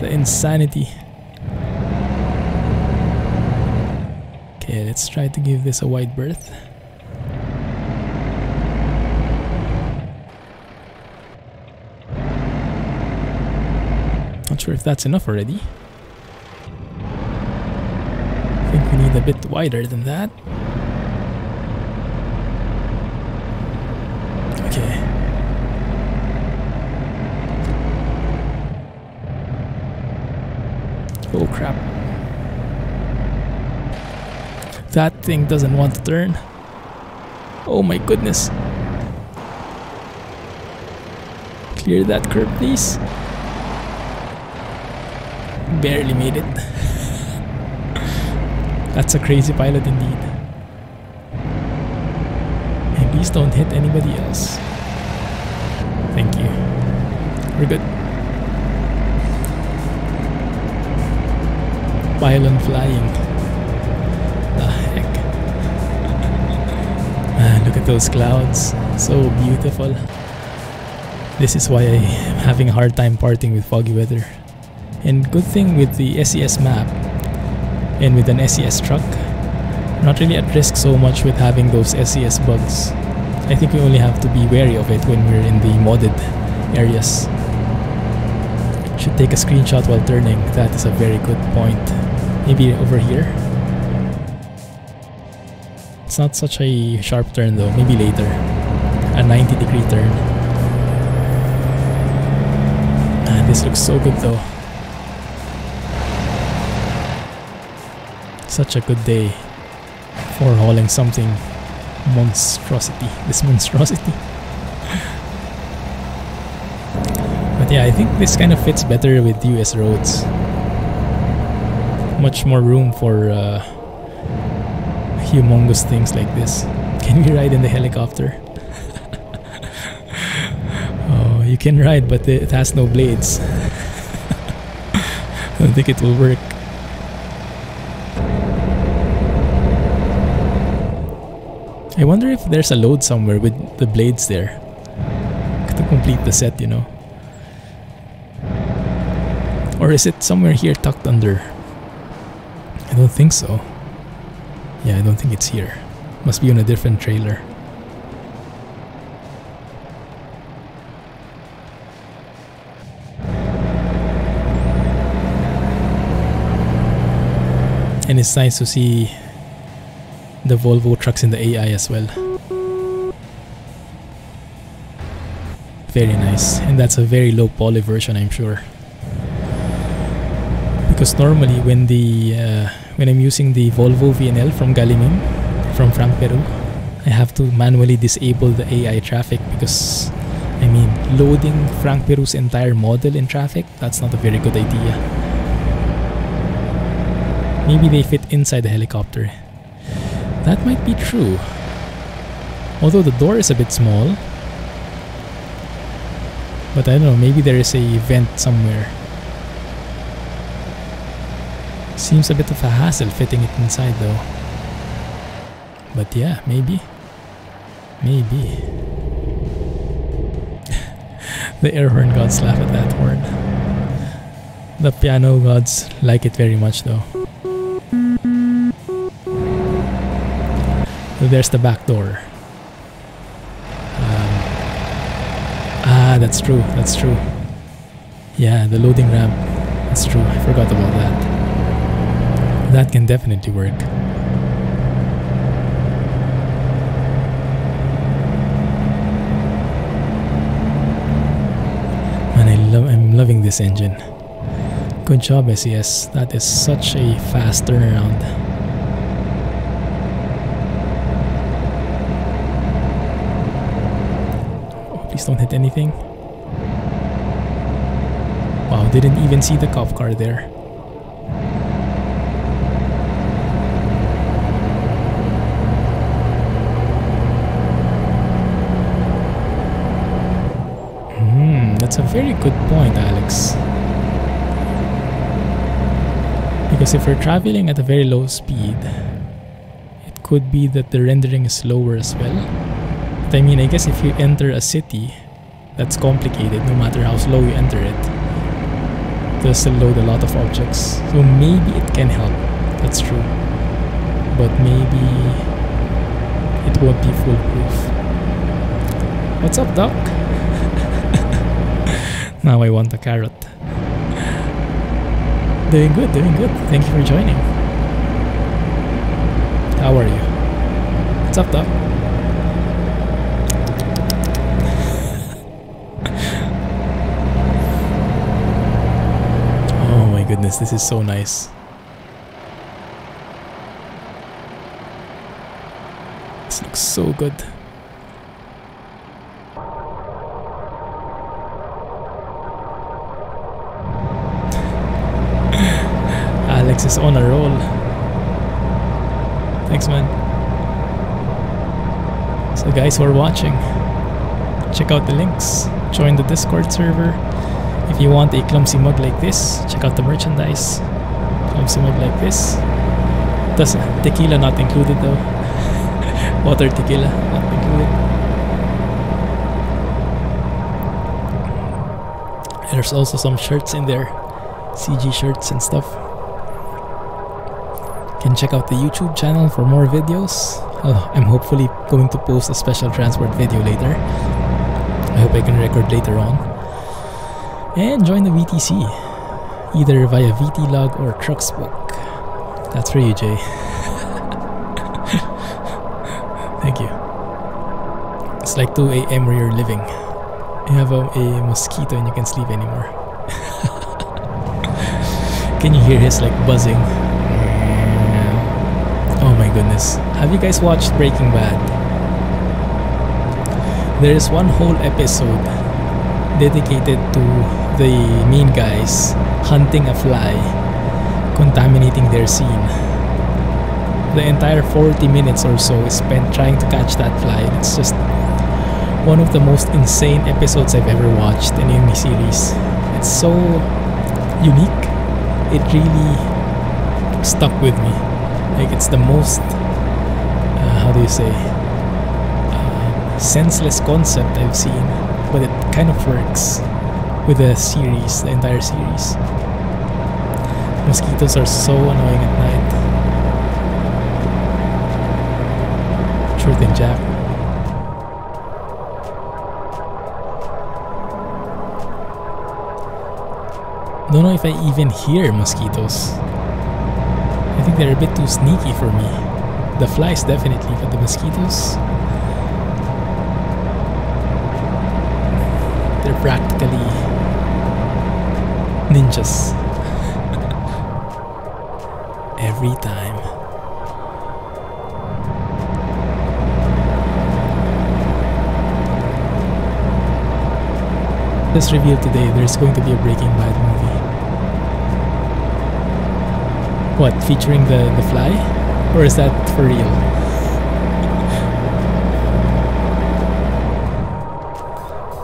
The insanity. Okay, let's try to give this a wide berth. Not sure if that's enough already. bit wider than that. Okay. Oh crap. That thing doesn't want to turn. Oh my goodness. Clear that curb, please. Barely made it. That's a crazy pilot indeed. And please don't hit anybody else. Thank you. We're good. Pylon flying. The heck. Man, look at those clouds. So beautiful. This is why I'm having a hard time parting with foggy weather. And good thing with the SCS map and with an SCS truck, not really at risk so much with having those SCS bugs. I think we only have to be wary of it when we're in the modded areas. Should take a screenshot while turning. That is a very good point. Maybe over here. It's not such a sharp turn though. Maybe later. A 90-degree turn. Man, this looks so good though. Such a good day for hauling something monstrosity. This monstrosity. But yeah, I think this kind of fits better with US roads. Much more room for humongous things like this. Can we ride in the helicopter? Oh, you can ride, but it has no blades. I don't think it will work. I wonder if there's a load somewhere with the blades there to complete the set, you know. Or is it somewhere here tucked under? I don't think so. Yeah, I don't think it's here. Must be on a different trailer. And it's nice to see the Volvo trucks in the AI as well. Very nice. And that's a very low poly version, I'm sure. Because normally when I'm using the Volvo VNL from Galimim, from Frank Peru, I have to manually disable the AI traffic because, I mean, loading Frank Peru's entire model in traffic, that's not a very good idea. Maybe they fit inside the helicopter. That might be true. Although the door is a bit small. But I don't know, maybe there is a vent somewhere. Seems a bit of a hassle fitting it inside though. But yeah, maybe. Maybe. The air horn gods laugh at that horn. The piano gods like it very much though. So there's the back door. That's true, that's true. Yeah, the loading ramp. That's true, I forgot about that. That can definitely work. Man, I'm loving this engine. Good job, SCS. That is such a fast turnaround. Oh, please don't hit anything. Wow, didn't even see the cop car there. That's a very good point, Alex. Because if we're traveling at a very low speed, it could be that the rendering is slower as well. But I mean, I guess if you enter a city that's complicated, no matter how slow you enter it, it'll still load a lot of objects. So maybe it can help, that's true. But maybe it won't be foolproof. What's up, Doc? Now I want a carrot. Doing good, doing good. Thank you for joining. How are you? What's up, Doc? Oh my goodness, this is so nice. This looks so good. Alex is on a roll. Thanks, man. So guys who are watching, check out the links. Join the Discord server. If you want a Clumsy mug like this, check out the merchandise. Clumsy mug like this. Tequila not included though. Water tequila not included. There's also some shirts in there. CG shirts and stuff. You can check out the YouTube channel for more videos. I'm hopefully going to post a special transport video later. I hope I can record later on. And join the VTC, either via VTlog or Trucksbook. That's for you, Jay. Thank you. It's like 2 AM where you're living. You have a mosquito and you can't sleep anymore. Can you hear his like buzzing? Oh my goodness. Have you guys watched Breaking Bad? There is one whole episode dedicated to the main guys hunting a fly, contaminating their scene. The entire 40 minutes or so is spent trying to catch that fly. It's just one of the most insane episodes I've ever watched in any series. It's so unique. It really stuck with me. Like, it's the most, how do you say, senseless concept I've seen, but it kind of works with the series, the entire series. Mosquitoes are so annoying at night. Sure thing, Jack. Don't know if I even hear mosquitoes. I think they're a bit too sneaky for me. The flies definitely, but the mosquitoes, they're practically ninjas. Every time. Just revealed today there's going to be a Breaking Bad movie. What, featuring the fly? Or is that for real?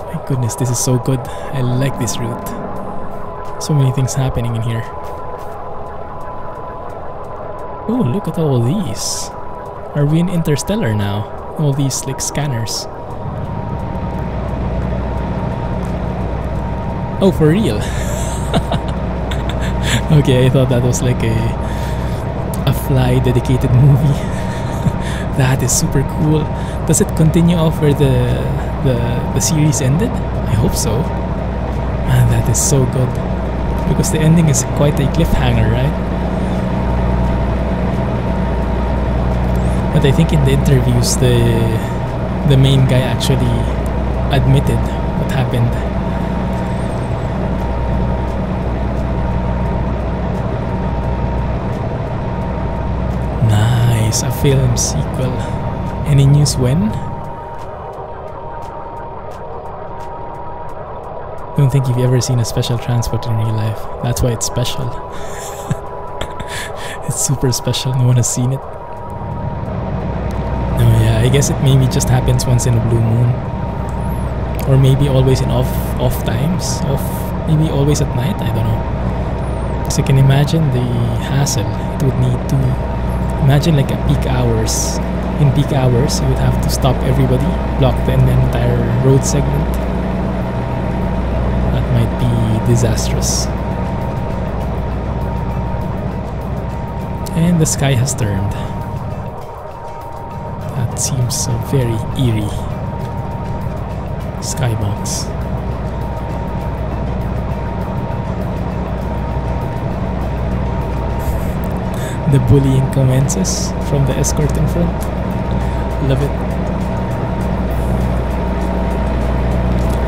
My goodness, this is so good. I like this route. So many things happening in here. Oh, look at all these. Are we in Interstellar now? All these like scanners. Oh, for real? Okay, I thought that was like a fly dedicated movie. That is super cool. Does it continue off where the series ended? I hope so. Man, that is so good. Because the ending is quite a cliffhanger, right? But I think in the interviews the main guy actually admitted what happened. A film sequel. Any news when? Don't think you've ever seen a special transport in real life. That's why it's special. It's super special. No one has seen it. No, yeah, I guess it maybe just happens once in a blue moon. Or maybe always in off times. Maybe always at night. I don't know. Because I can imagine the hassle it would need to. Imagine like at peak hours. In peak hours, you would have to stop everybody, block the entire road segment. That might be disastrous. And the sky has turned. That seems a very eerie skybox. The bullying commences from the Escort in front. Love it.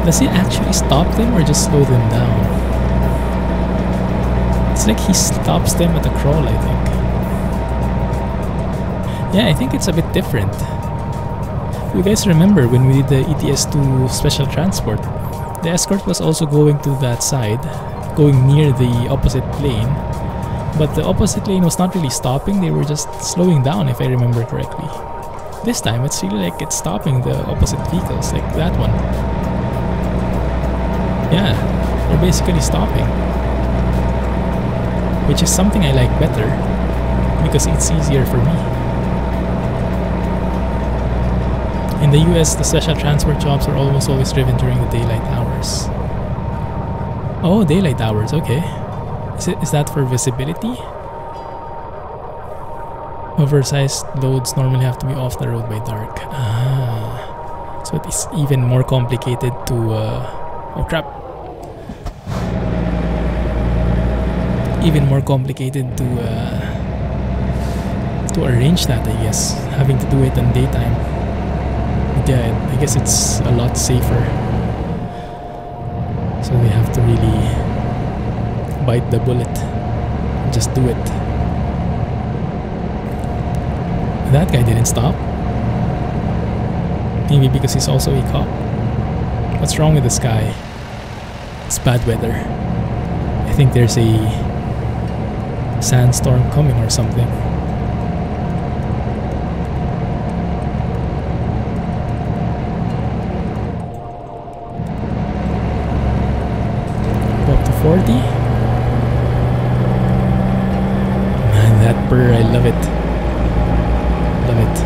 Does he actually stop them or just slow them down? It's like he stops them at a crawl, I think. Yeah, I think it's a bit different. You guys remember when we did the ATS to special transport, the Escort was also going to that side, going near the opposite lane, but the opposite lane was not really stopping, they were just slowing down if I remember correctly. This time it's really like it's stopping the opposite vehicles, like that one. Yeah, they're basically stopping, which is something I like better because it's easier for me. In the US, the special transport jobs are almost always driven during the daylight hours. Oh, daylight hours, okay. Is that for visibility? Oversized loads normally have to be off the road by dark. Ah, so it's even more complicated to... oh crap! Even more complicated to arrange that, I guess. Having to do it in daytime. Yeah, I guess it's a lot safer. So they have to really bite the bullet. Just do it. That guy didn't stop. Maybe because he's also a cop. What's wrong with this guy? It's bad weather. I think there's a sandstorm coming or something. Go up to 40. Man, that burr, I love it. Love it.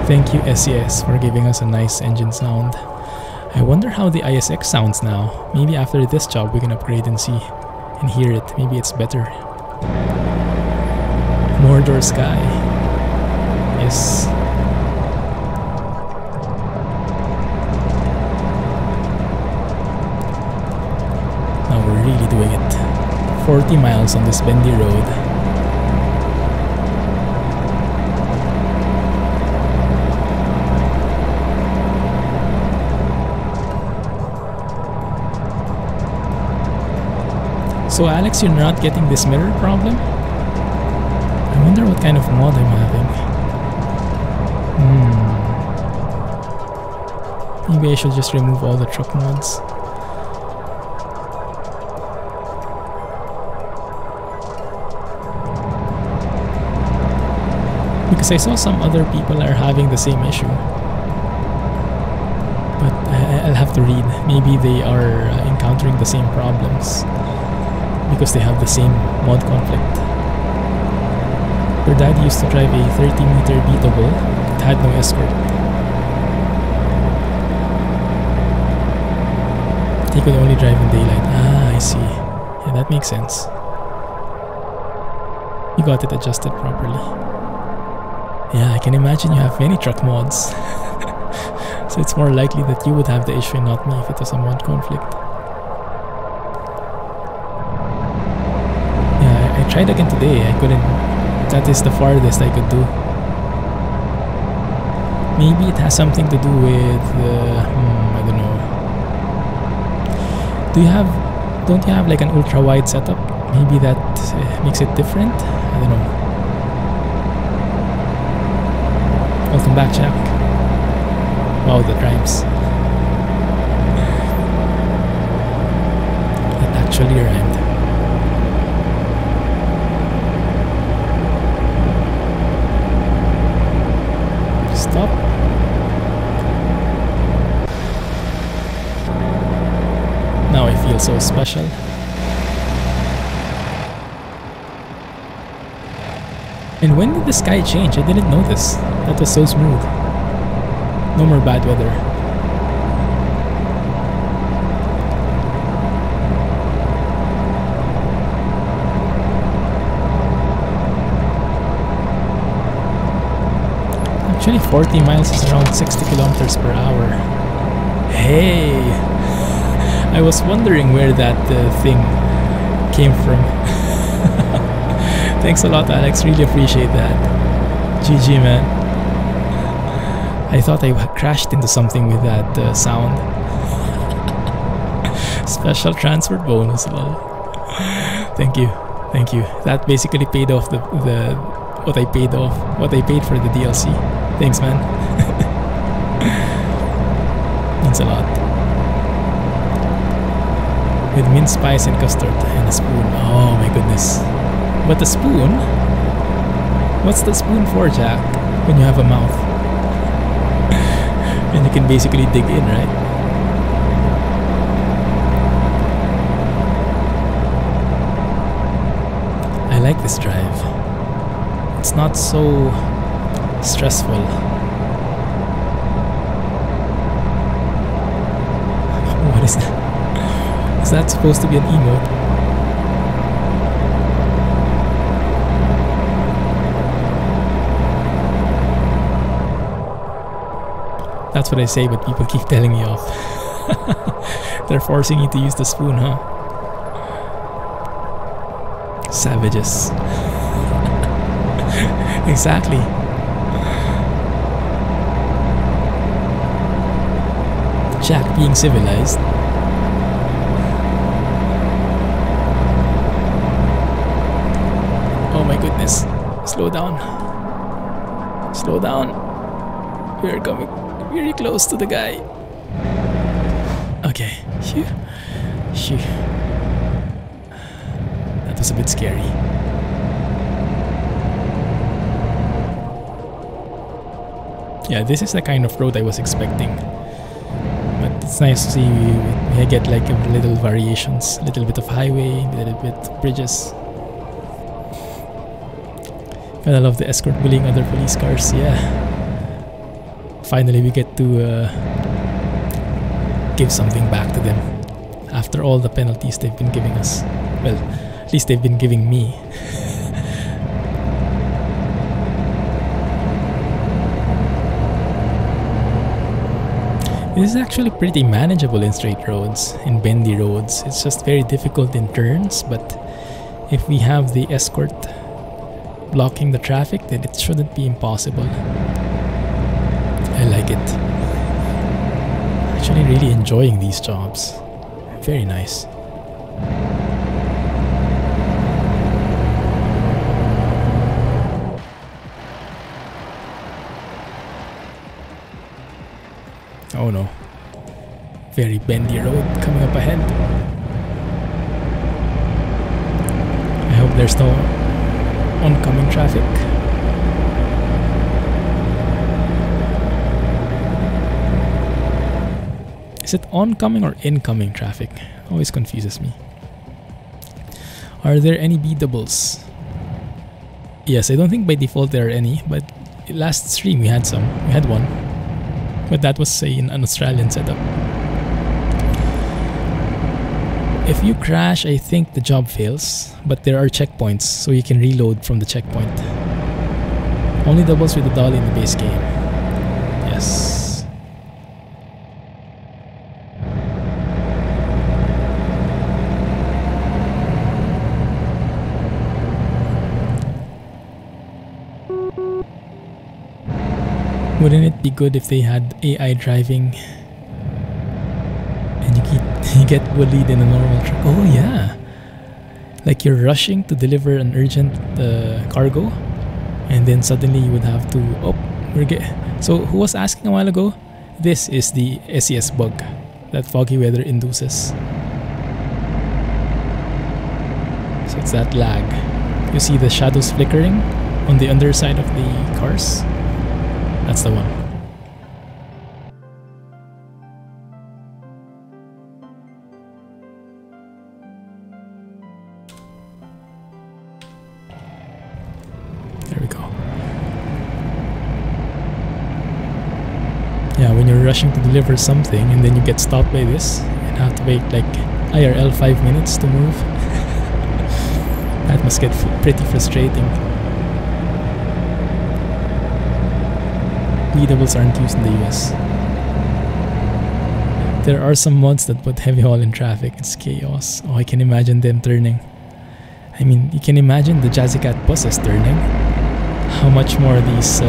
Thank you SCS for giving us a nice engine sound. I wonder how the ISX sounds now. Maybe after this job we can upgrade and see and hear it. Maybe it's better. Mordor Sky. Yes. Now we're really doing it. 40 miles on this bendy road. So Alex, you're not getting this mirror problem? I wonder what kind of mod I'm having. Maybe I should just remove all the truck mods. Because I saw some other people are having the same issue. But I'll have to read. Maybe they are encountering the same problems because they have the same mod conflict. Your dad used to drive a 30-meter beatable. It had no escort. He could only drive in daylight. Ah, I see. Yeah, that makes sense. You got it adjusted properly. Yeah, I can imagine you have many truck mods. So it's more likely that you would have the issue and not me if it was a mod conflict. Yeah, I tried again today. I couldn't. That is the farthest I could do. Maybe it has something to do with I don't know. Don't you have like an ultra wide setup? Maybe that makes it different? I don't know. Welcome back, Jack. Wow, that rhymes. That actually rhymed. Stop. Now I feel so special. And when did the sky change? I didn't notice. That was so smooth. No more bad weather. Actually, 40 miles is around 60 kilometers per hour. Hey! I was wondering where that thing came from. Thanks a lot, Alex. Really appreciate that. GG, man. I thought I crashed into something with that sound. Special transfer bonus, lol. Thank you. Thank you. That basically paid off what I paid for the DLC. Thanks, man. Means a lot. With mint spice and custard and a spoon. Oh my goodness. But the spoon? What's the spoon for, Jack? When you have a mouth. And you can basically dig in, right? I like this drive. It's not so stressful. What is that? Is that supposed to be an emote? That's what I say, but people keep telling me off. They're forcing you to use the spoon, huh? Savages. Exactly. Jack being civilized. Oh my goodness. Slow down. Slow down. We're coming very close to the guy. Okay. Phew. Phew. That was a bit scary. Yeah, this is the kind of road I was expecting. But it's nice to see we get like a little variations, a little bit of highway, a little bit of bridges. Kinda love the escort bullying other police cars, yeah. Finally we get to give something back to them after all the penalties they've been giving us. Well, at least they've been giving me. This is actually pretty manageable in straight roads, in bendy roads. It's just very difficult in turns, but if we have the escort blocking the traffic, then it shouldn't be impossible. I like it. Actually really enjoying these jobs. Very nice. Oh no. Very bendy road coming up ahead. I hope there's no oncoming traffic. Is it oncoming or incoming traffic? Always confuses me. Are there any B doubles? Yes, I don't think by default there are any, but last stream we had some. We had one. But that was, say, in an Australian setup. If you crash, I think the job fails, but there are checkpoints, so you can reload from the checkpoint. Only doubles with the dolly in the base game. Yes. Wouldn't it be good if they had AI driving and you get bullied in a normal truck? Oh yeah, like you're rushing to deliver an urgent cargo, and then suddenly you would have to so who was asking a while ago? This is the SCS bug that foggy weather induces. So it's that lag. You see the shadows flickering on the underside of the cars? That's the one. There we go. Yeah, when you're rushing to deliver something and then you get stopped by this and have to wait like IRL 5 minutes to move. That must get pretty frustrating. B-doubles aren't used in the US. There are some mods that put heavy haul in traffic. It's chaos. Oh, I can imagine them turning. I mean, you can imagine the Jazzy Cat buses turning. How much more these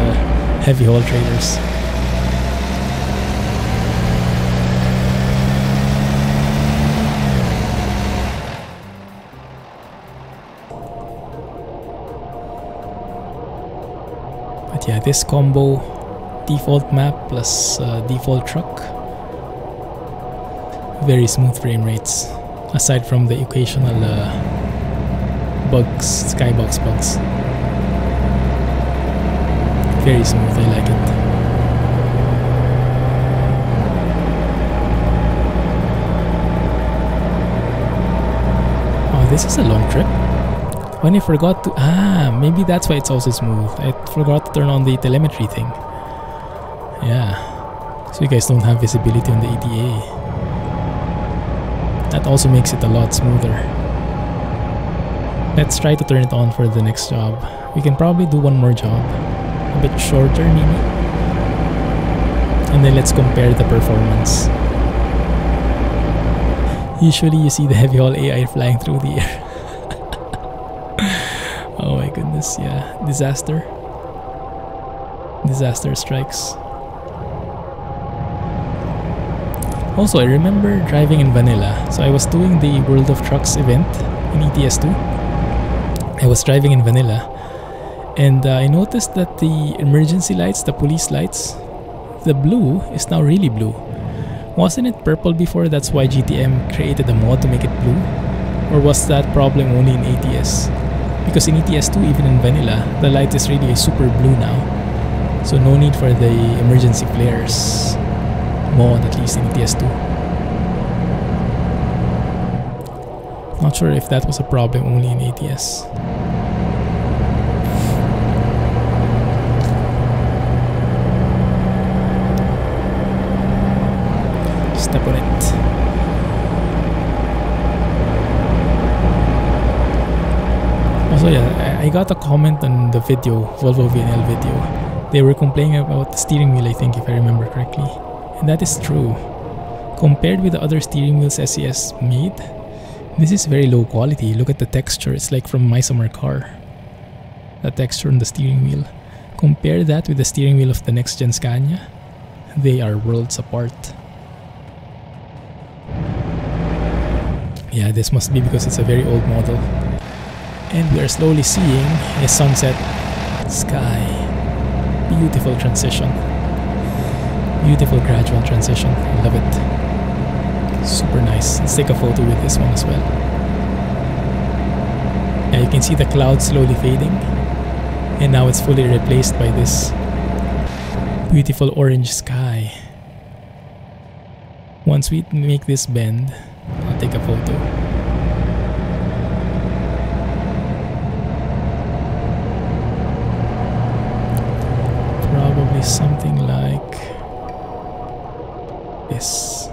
heavy haul trailers. But yeah, this combo, default map plus default truck, very smooth frame rates, aside from the occasional bugs, skybox bugs. Very smooth, I like it. Oh, this is a long trip. When I forgot to... maybe that's why it's also smooth. I forgot to turn on the telemetry thing. Yeah. So you guys don't have visibility on the ETA. That also makes it a lot smoother. Let's try to turn it on for the next job. We can probably do one more job. A bit shorter maybe. And then let's compare the performance. Usually you see the heavy haul AI flying through the air. Oh my goodness, yeah. Disaster. Disaster strikes. Also, I remember driving in Vanilla. So I was doing the World of Trucks event in ETS2. I was driving in Vanilla. And I noticed that the emergency lights, the police lights, the blue is now really blue. Wasn't it purple before? That's why GTM created a mod to make it blue? Or was that problem only in ATS? Because in ETS2, even in Vanilla, the light is really super blue now. So no need for the emergency flares mod, at least in ETS2. Not sure if that was a problem only in ATS. Step on it. Also, yeah, I got a comment on the video, Volvo VNL video. They were complaining about the steering wheel, I think, if I remember correctly. And that is true. Compared with the other steering wheels SCS made, this is very low quality. Look at the texture, it's like from my summer car. The texture on the steering wheel. Compare that with the steering wheel of the next gen Scania. They are worlds apart. Yeah, this must be because it's a very old model. And we are slowly seeing a sunset sky. Beautiful transition. Beautiful gradual transition. I love it. Super nice. Let's take a photo with this one as well. Yeah, you can see the clouds slowly fading. And now it's fully replaced by this beautiful orange sky. Once we make this bend, I'll take a photo. Probably something like this.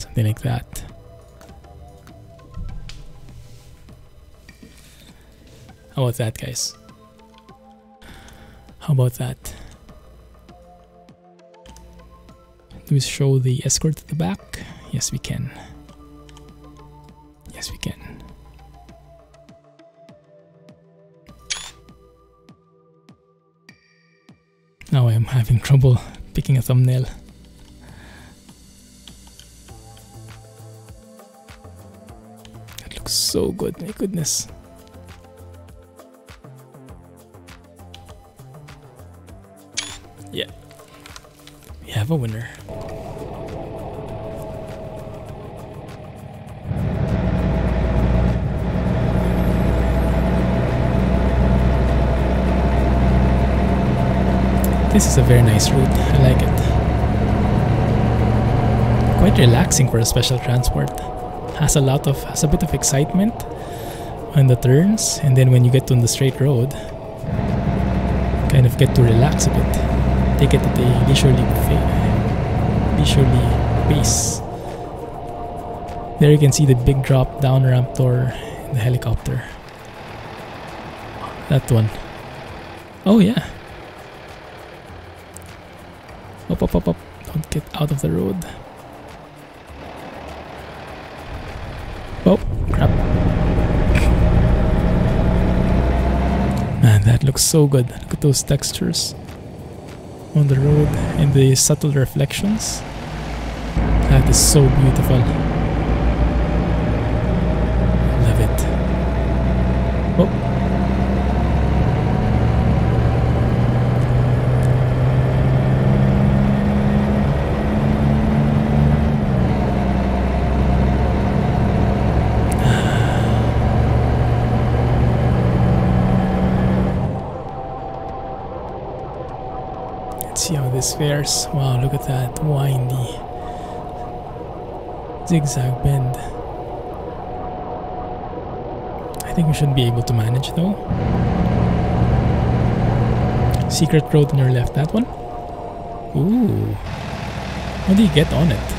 Something like that. How about that, guys? How about that? Do we show the Escort at the back? Yes, we can. Yes, we can. Now I'm having trouble picking a thumbnail. That looks so good, my goodness. Yeah. We have a winner. This is a very nice route. I like it. Quite relaxing for a special transport. Has a bit of excitement on the turns, and then when you get on the straight road, kind of get to relax a bit. Take it at a leisurely pace. There you can see the big drop down ramp door in the helicopter. That one. Oh yeah. Up, up, up, up. Don't get out of the road. Oh, Crap. Man, that looks so good. Look at those textures on the road and the subtle reflections. That is so beautiful. Love it. Oh. See how this fares. Wow, look at that windy zigzag bend. I think we should be able to manage though. Secret road on your left, that one. Ooh, how do you get on it?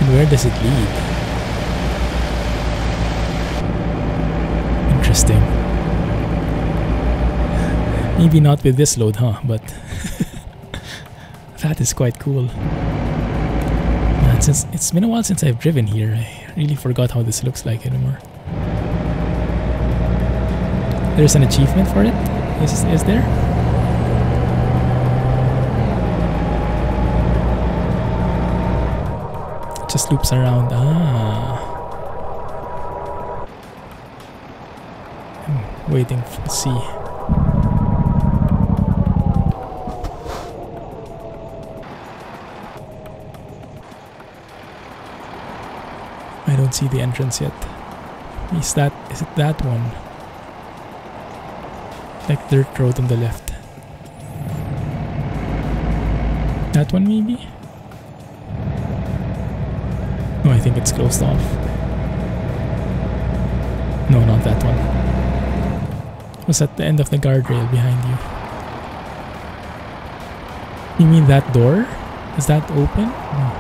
And where does it lead? Interesting. Maybe not with this load, huh? But that is quite cool. Man, since it's been a while since I've driven here, I really forgot how this looks like anymore. There's an achievement for it? Is there? It just loops around. Ah. I'm waiting to see. I don't see the entrance yet. Is it that one? Like dirt road on the left. That one maybe? No, I think it's closed off. No, not that one. It was at the end of the guardrail behind you. You mean that door? Is that open? No.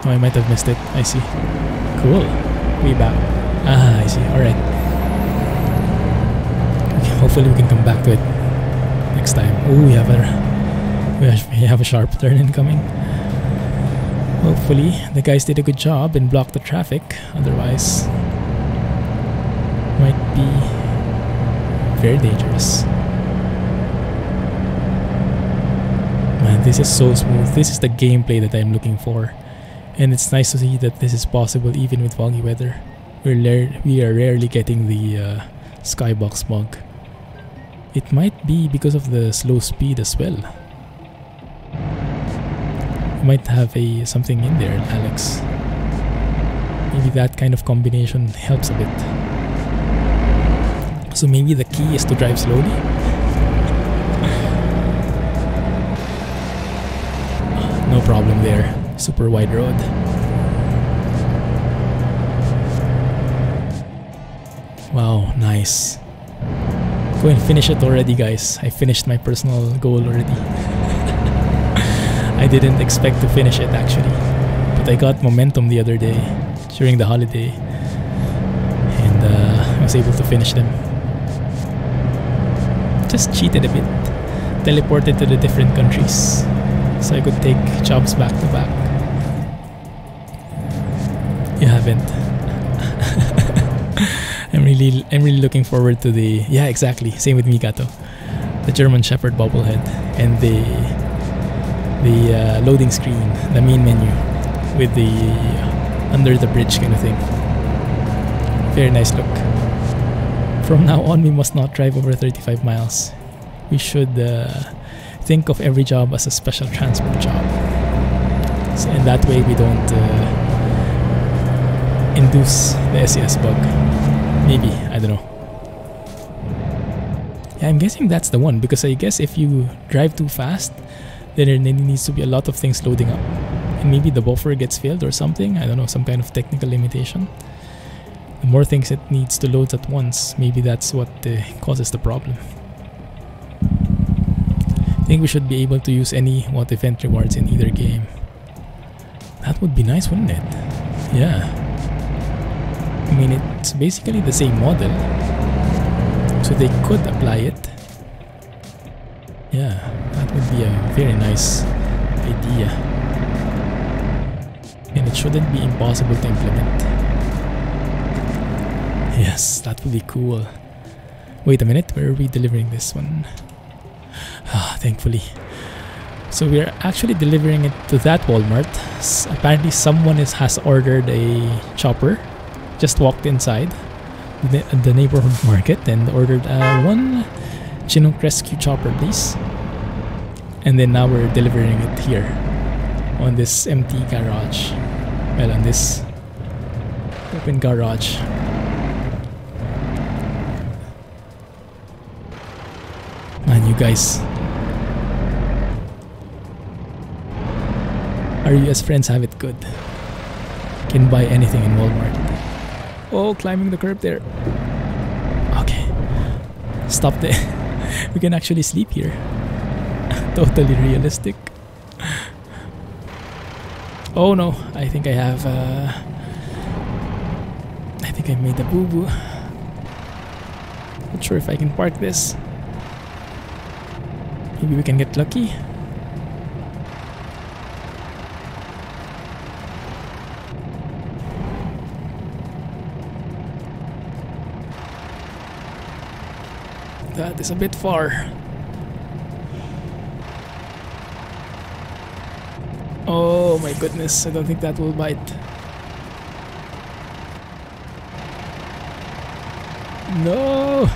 Oh, I might have missed it. I see. Cool. Way back. Ah, I see. Alright. Okay, hopefully we can come back to it next time. Oh, we have a sharp turn incoming. Hopefully the guys did a good job and blocked the traffic. Otherwise, might be very dangerous. Man, this is so smooth. This is the gameplay that I'm looking for. And it's nice to see that this is possible even with foggy weather. We are rarely getting the skybox bug. It might be because of the slow speed as well. You might have something in there, Alex. Maybe that kind of combination helps a bit. So maybe the key is to drive slowly? No problem there. Super wide road. Wow, nice. Go and finish it already, guys. I finished my personal goal already. I didn't expect to finish it actually, but I got momentum the other day during the holiday, and I was able to finish them. Just cheated a bit. Teleported to the different countries so I could take jobs back to back. You haven't. I'm really looking forward to the... Yeah, exactly. Same with me, Gato. The German Shepherd bobblehead and the loading screen, the main menu with the under the bridge kind of thing. Very nice look. From now on, we must not drive over 35 miles. We should think of every job as a special transport job. So in that way, we don't induce the SCS bug. Maybe, I don't know. Yeah, I'm guessing that's the one, because I guess if you drive too fast, then there needs to be a lot of things loading up. And maybe the buffer gets filled or something. I don't know, some kind of technical limitation. The more things it needs to load at once, maybe that's what causes the problem. I think we should be able to use any what event rewards in either game. That would be nice, wouldn't it? Yeah. I mean, it's basically the same model, so they could apply it. Yeah, that would be a very nice idea. shouldn't be impossible to implement. Yes, that would be cool. Wait a minute, where are we delivering this one? Thankfully. So we're actually delivering it to that Walmart. Apparently someone has ordered a chopper. Just walked inside the neighborhood market and ordered one Chinook Rescue chopper, please. And then now we're delivering it here on this empty garage. Well, on this open garage. Man, you guys, our US friends have it good. Can buy anything in Walmart. Oh, climbing the curb there. Okay, stop there. We can actually sleep here. Totally realistic. Oh no, I think I have I think I made a boo-boo. Not sure if I can park this. Maybe we can get lucky. That is a bit far. Oh my goodness, I don't think that will bite. No!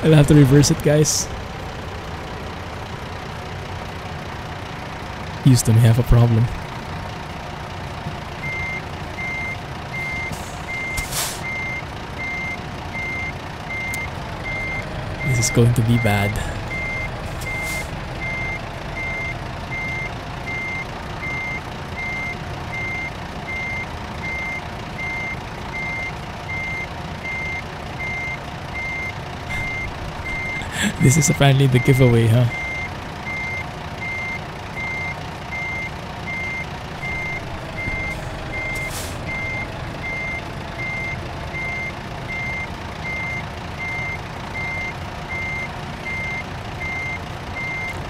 I'll have to reverse it, guys. Houston, we have a problem. This is going to be bad. This is apparently the giveaway, huh?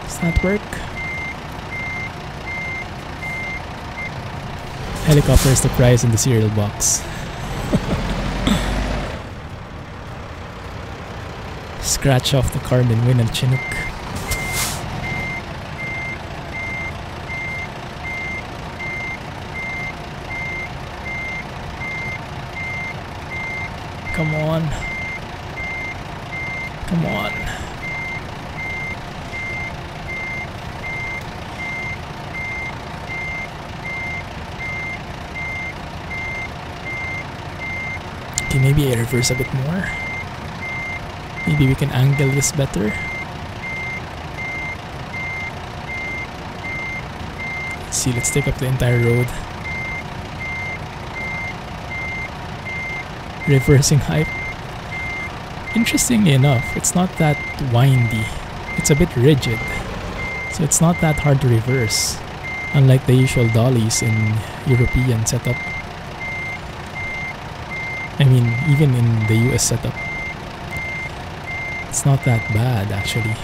Does that work? Helicopter is the prize in the cereal box. Scratch off the card and win a Chinook. Come on. Come on. Okay, maybe I reverse a bit more. Maybe we can angle this better. Let's see, let's take up the entire road. Reversing height. Interestingly enough, it's not that windy. It's a bit rigid. So it's not that hard to reverse. Unlike the usual dollies in European setup. I mean, even in the US setup. It's not that bad, actually.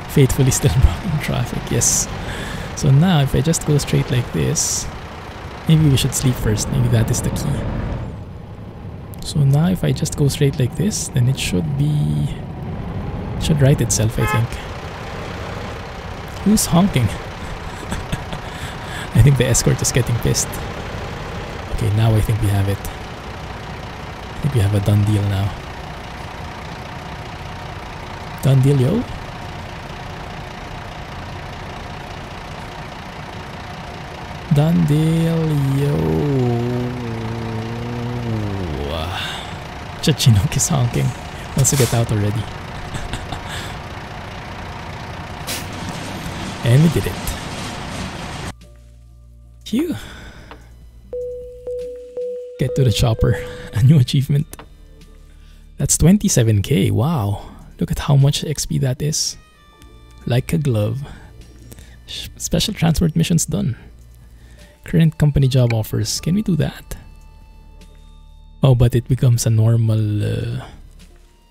Faithfully still blocking traffic, yes. So now, if I just go straight like this, maybe we should sleep first. Maybe that is the key. So now, if I just go straight like this, then it should be... It should right itself, I think. Who's honking? I think the Escort is getting pissed. Okay, now I think we have it. I think we have a done deal now. Done deal, yo? Done deal, yo. Chinook is honking. Wants to get out already. And we did it. Phew. Get to the chopper. A new achievement. That's 27k. Wow. Look at how much XP that is. Like a glove. Special transport missions done. Current company job offers. Can we do that? Oh, but it becomes a normal...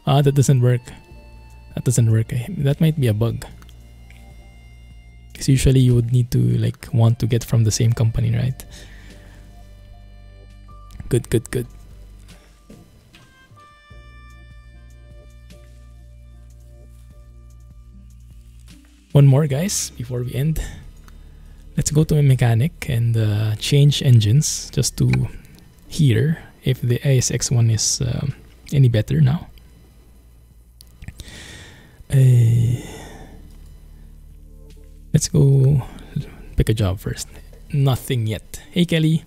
that doesn't work. That doesn't work. That might be a bug. Because usually you would need to like want to get from the same company, right? Good, good, good. One more, guys, before we end. Let's go to a mechanic and change engines just to hear if the ASX one is any better now. Let's go pick a job first. Nothing yet. Hey Kelly,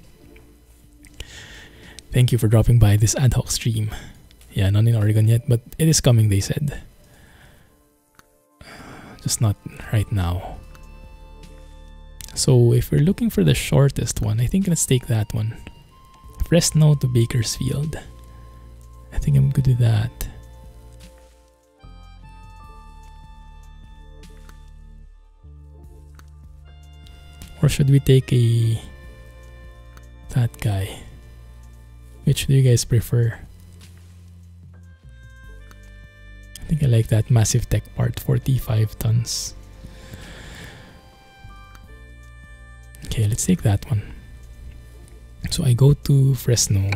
thank you for dropping by this ad hoc stream. Yeah, none in Oregon yet, but it is coming, they said. Just not right now. So if we're looking for the shortest one, I think let's take that one. Fresno to Bakersfield. I think I'm good with that. Or should we take that guy? Which do you guys prefer? I think I like that massive tech part, 45 tons. Okay, let's take that one. So I go to Fresno.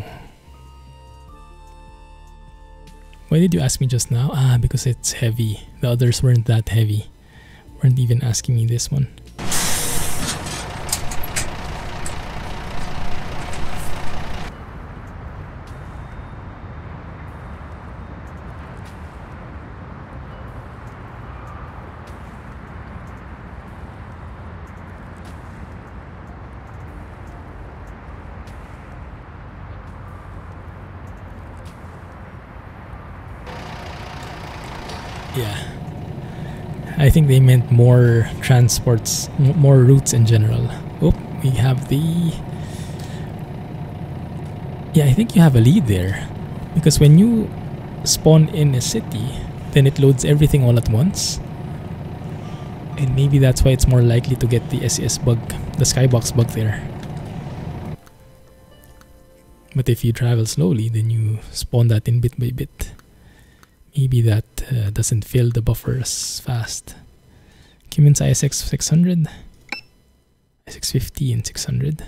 Why did you ask me just now? Ah, because it's heavy. The others weren't that heavy. Weren't even asking me this one. Yeah, I think they meant more transports, more routes in general. Oh, we have the... Yeah, I think you have a lead there. Because when you spawn in a city, then it loads everything all at once. And maybe that's why it's more likely to get the SCS bug, the skybox bug there. But if you travel slowly, then you spawn that in bit by bit. Maybe that doesn't fill the buffer as fast. Cummins ISX 600, ISX 50 and 600.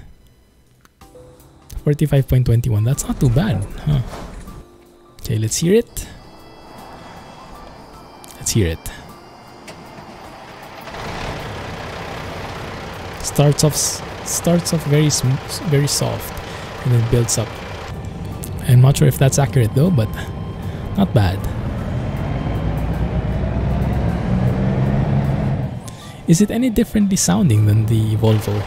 45.21, that's not too bad, huh? Okay, let's hear it. Let's hear it. Starts off very smooth, very soft, and then builds up. I'm not sure if that's accurate though, but not bad. Is it any differently sounding than the Volvo?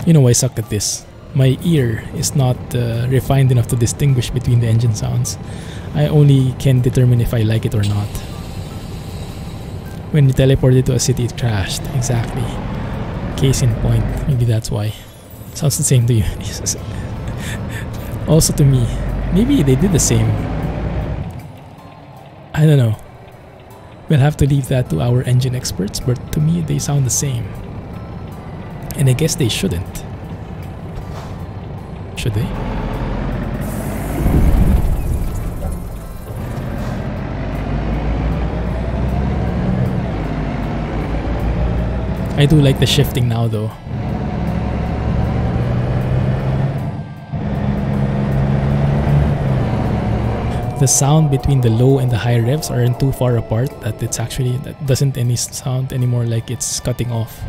You know, I suck at this. My ear is not refined enough to distinguish between the engine sounds. I only can determine if I like it or not. When you teleported to a city, it crashed. Exactly. Case in point. Maybe that's why. Sounds the same to you. Also to me. Maybe they did the same. I don't know. We'll have to leave that to our engine experts, but to me they sound the same. And I guess they shouldn't. Should they? I do like the shifting now though. The sound between the low and the high revs aren't too far apart that it's actually, that doesn't any sound anymore like it's cutting off.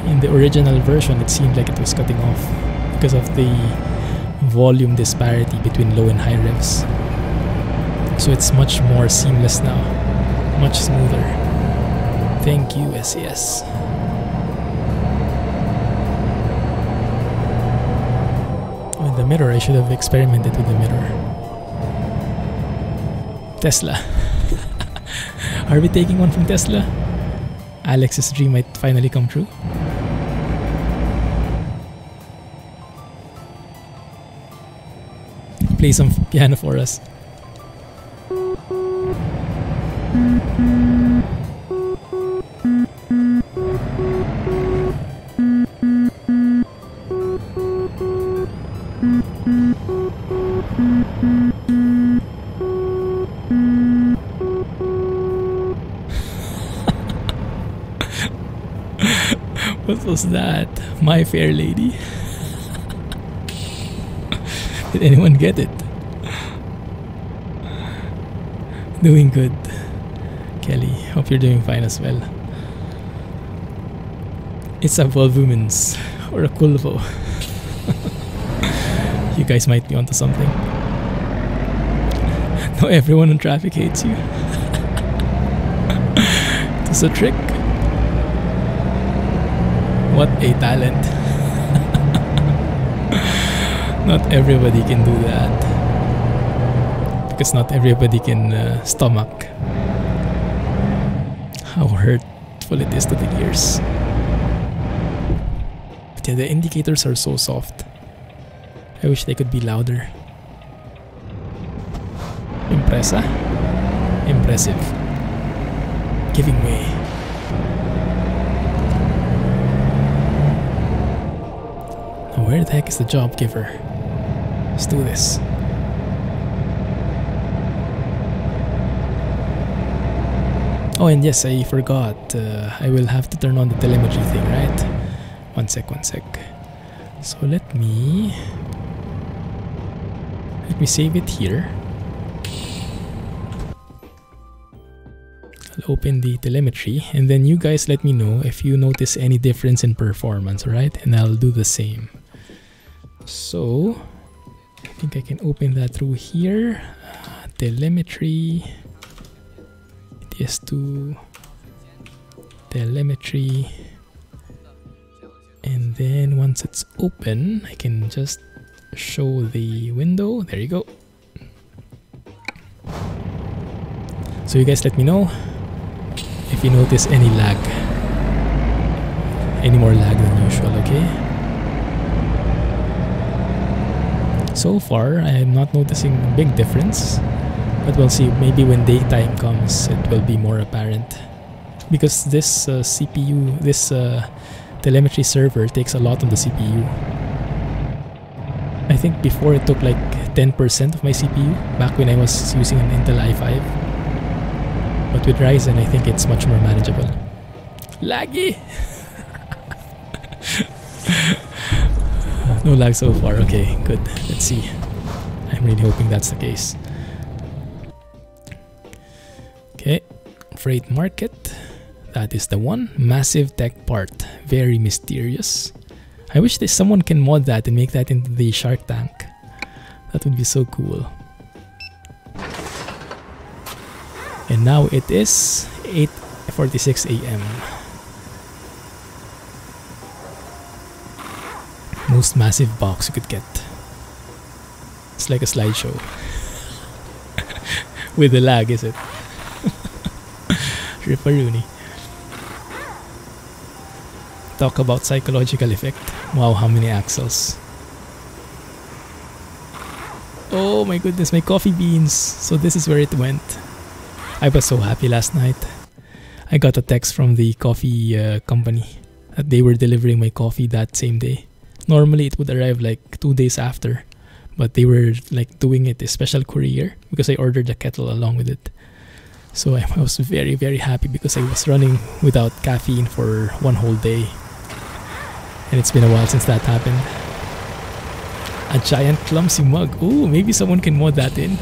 In the original version, it seemed like it was cutting off because of the volume disparity between low and high revs. So it's much more seamless now, much smoother. Thank you, SCS. With the mirror, I should have experimented with the mirror. Tesla. Are we taking one from Tesla? Alex's dream might finally come true. Play some piano for us. was that? My Fair Lady? Did anyone get it? Doing good, Kelly. Hope you're doing fine as well. It's a Volvumens or a Kulvo. You guys might be onto something. Now everyone in traffic hates you. It's a trick. What a talent. Not everybody can do that. Because not everybody can stomach how hurtful it is to the gears. But yeah, the indicators are so soft. I wish they could be louder. Impressa? Impressive. Giving way. Now where the heck is the job giver? Let's do this. Oh, and yes, I forgot. I will have to turn on the telemetry thing, right? One sec. So let me save it here. I'll open the telemetry, and then you guys let me know if you notice any difference in performance, alright? And I'll do the same. So I think I can open that through here. Telemetry. ATS2 telemetry, and then once it's open I can just show the window. There you go. So you guys let me know if you notice any lag, any more lag than usual, okay? So far I am not noticing a big difference. But we'll see, maybe when daytime comes, it will be more apparent. Because this CPU, this telemetry server takes a lot on the CPU. I think before it took like 10% of my CPU, back when I was using an Intel i5. But with Ryzen, I think it's much more manageable. Laggy! No lag so far, okay, good. Let's see. I'm really hoping that's the case. Okay, freight market, that is the one. Massive tech part, very mysterious. I wish someone can mod that and make that into the Shark Tank. That would be so cool. And now it is 8:46 AM. Most massive box you could get. It's like a slideshow. With the lag, is it? Ripperoonie. Talk about psychological effect. Wow, how many axles. Oh my goodness, my coffee beans. So this is where it went. I was so happy last night. I got a text from the coffee company that they were delivering my coffee that same day. Normally it would arrive like 2 days after, but they were like doing it a special courier because I ordered the kettle along with it. So I was very, very happy because I was running without caffeine for one whole day. And it's been a while since that happened. A giant Clumsy mug. Ooh, maybe someone can mod that in.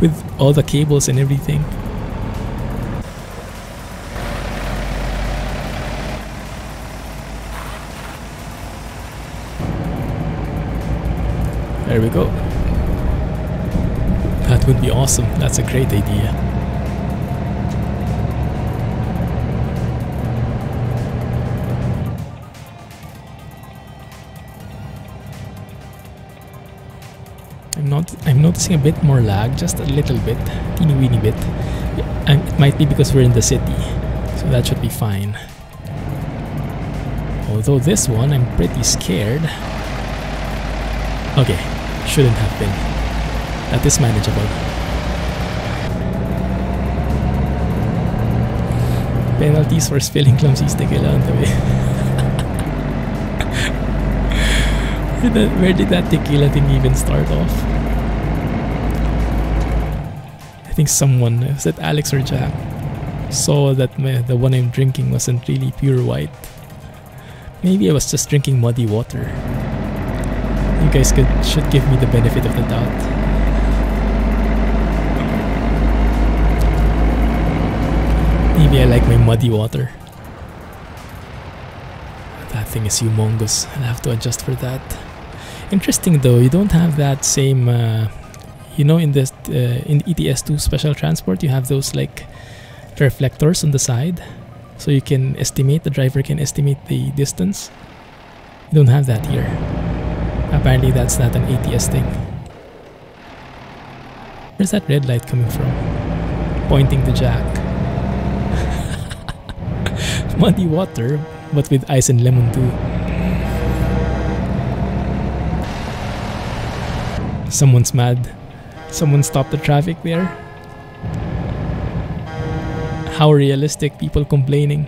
With all the cables and everything. There we go. That would be awesome. That's a great idea. I'm noticing a bit more lag, just a little bit, teeny weeny bit. And it might be because we're in the city, so that should be fine. Although this one, I'm pretty scared. Okay, shouldn't have been. That is manageable. Penalties for spilling Clumsy's Tequila on the way. Where did that tequila thing even start off? I think someone, was it Alex or Jack? saw that the one I'm drinking wasn't really pure white. Maybe I was just drinking muddy water. You guys should give me the benefit of the doubt. Maybe I like my muddy water. That thing is humongous. I'll have to adjust for that. Interesting though, you don't have that same, you know, in this in ETS2 special transport, you have those like reflectors on the side, so you can estimate, the driver can estimate the distance. You don't have that here. Apparently that's not an ATS thing. Where's that red light coming from? Pointing to Jack. Muddy water, but with ice and lemon too. Someone's mad. Someone stopped the traffic there. How realistic, people complaining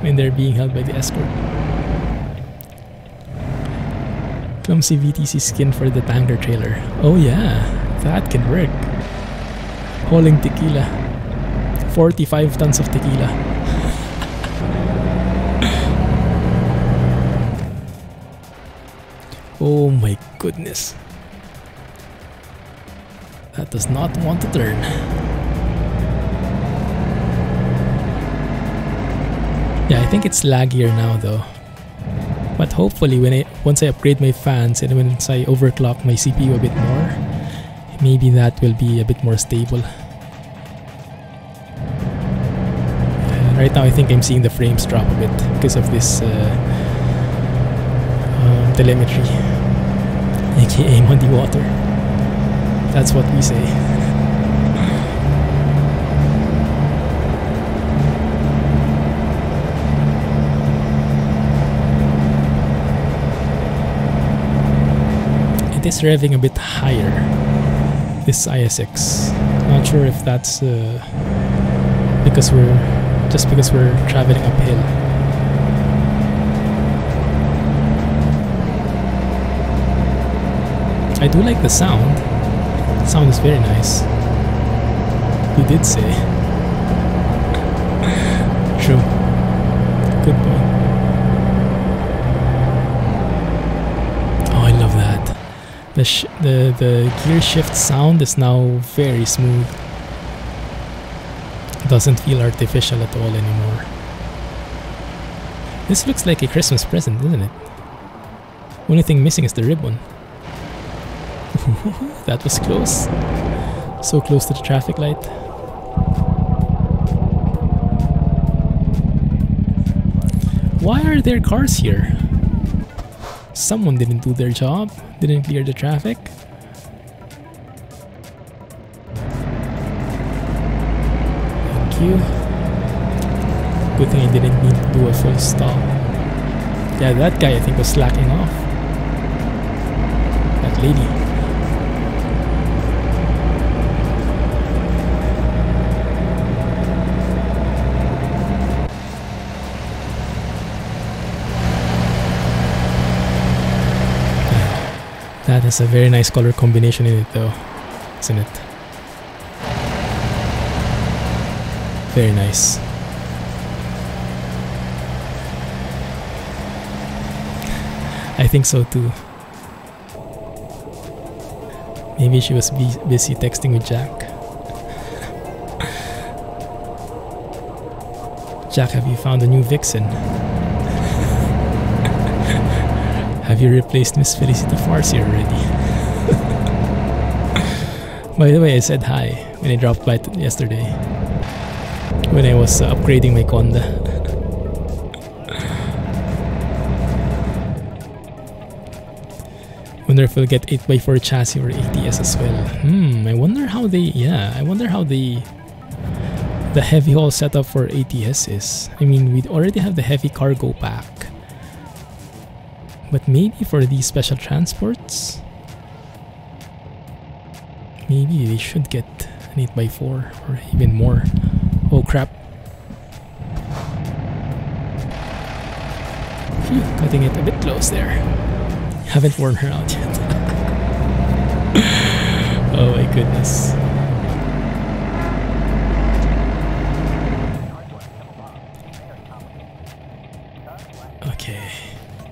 when they're being held by the escort. Clumsy VTC skin for the tanker trailer. Oh yeah, that can work. Hauling tequila. 45 tons of tequila. Oh my goodness. That does not want to turn. Yeah, I think it's laggier now though. But hopefully once I upgrade my fans and once I overclock my CPU a bit more, maybe that will be a bit more stable. Right now I think I'm seeing the frames drop a bit because of this telemetry, aka muddy water. That's what we say. It is revving a bit higher, this ISX. Not sure if that's because we're traveling uphill. I do like the sound. The sound is very nice. You did say. True. Good point. Oh, I love that. The Gearshift sound is now very smooth. Doesn't feel artificial at all anymore. This looks like a Christmas present, doesn't it? Only thing missing is the ribbon. That was close. So close to the traffic light. Why are there cars here? Someone didn't do their job, didn't clear the traffic. Thank you. Good thing I didn't need to do a full stop. Yeah, that guy I think was slacking off. That lady. That has a very nice color combination in it though, isn't it? Very nice. I think so too. Maybe she was busy texting with Jack. Jack, have you found a new vixen? Have you replaced Miss Felicity Farsi already? By the way, I said hi when I dropped by yesterday. When I was upgrading my Conda. Wonder if we'll get 8x4 chassis or ATS as well. I wonder how the heavy haul setup for ATS is. I mean, we already have the heavy cargo pack. But maybe for these special transports, maybe they should get an 8x4 or even more. Oh crap. Phew, cutting it a bit close there. Haven't worn her out yet. Oh my goodness.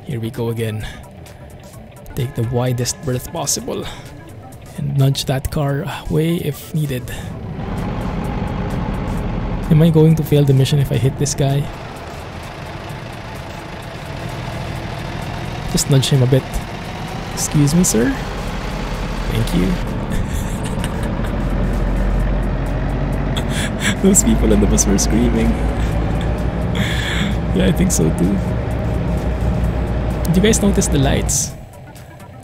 Here we go again. Take the widest berth possible and nudge that car away if needed. Am I going to fail the mission if I hit this guy? Just nudge him a bit. Excuse me, sir? Thank you. Those people on the bus were screaming. Yeah, I think so too. Did you guys notice the lights?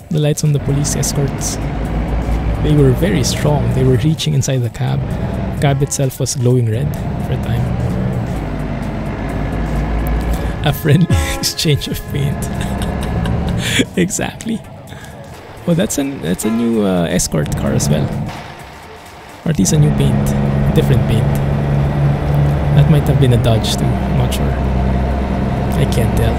The lights on the police escorts. They were very strong. They were reaching inside the cab. The cab itself was glowing red for a time. A friendly exchange of paint. Exactly. Well, that's a new Escort car as well. Or at least a new paint. Different paint. That might have been a Dodge too. I'm not sure. I can't tell.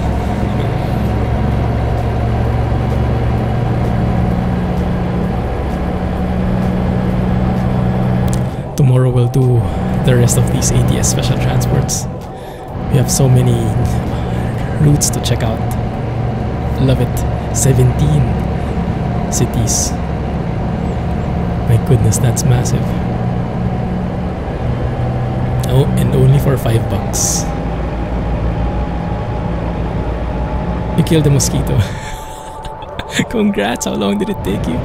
Tomorrow we'll do the rest of these ATS special transports. We have so many routes to check out. Love it. 17 cities. My goodness, that's massive. Oh, and only for $5. You killed a mosquito. Congrats, how long did it take you?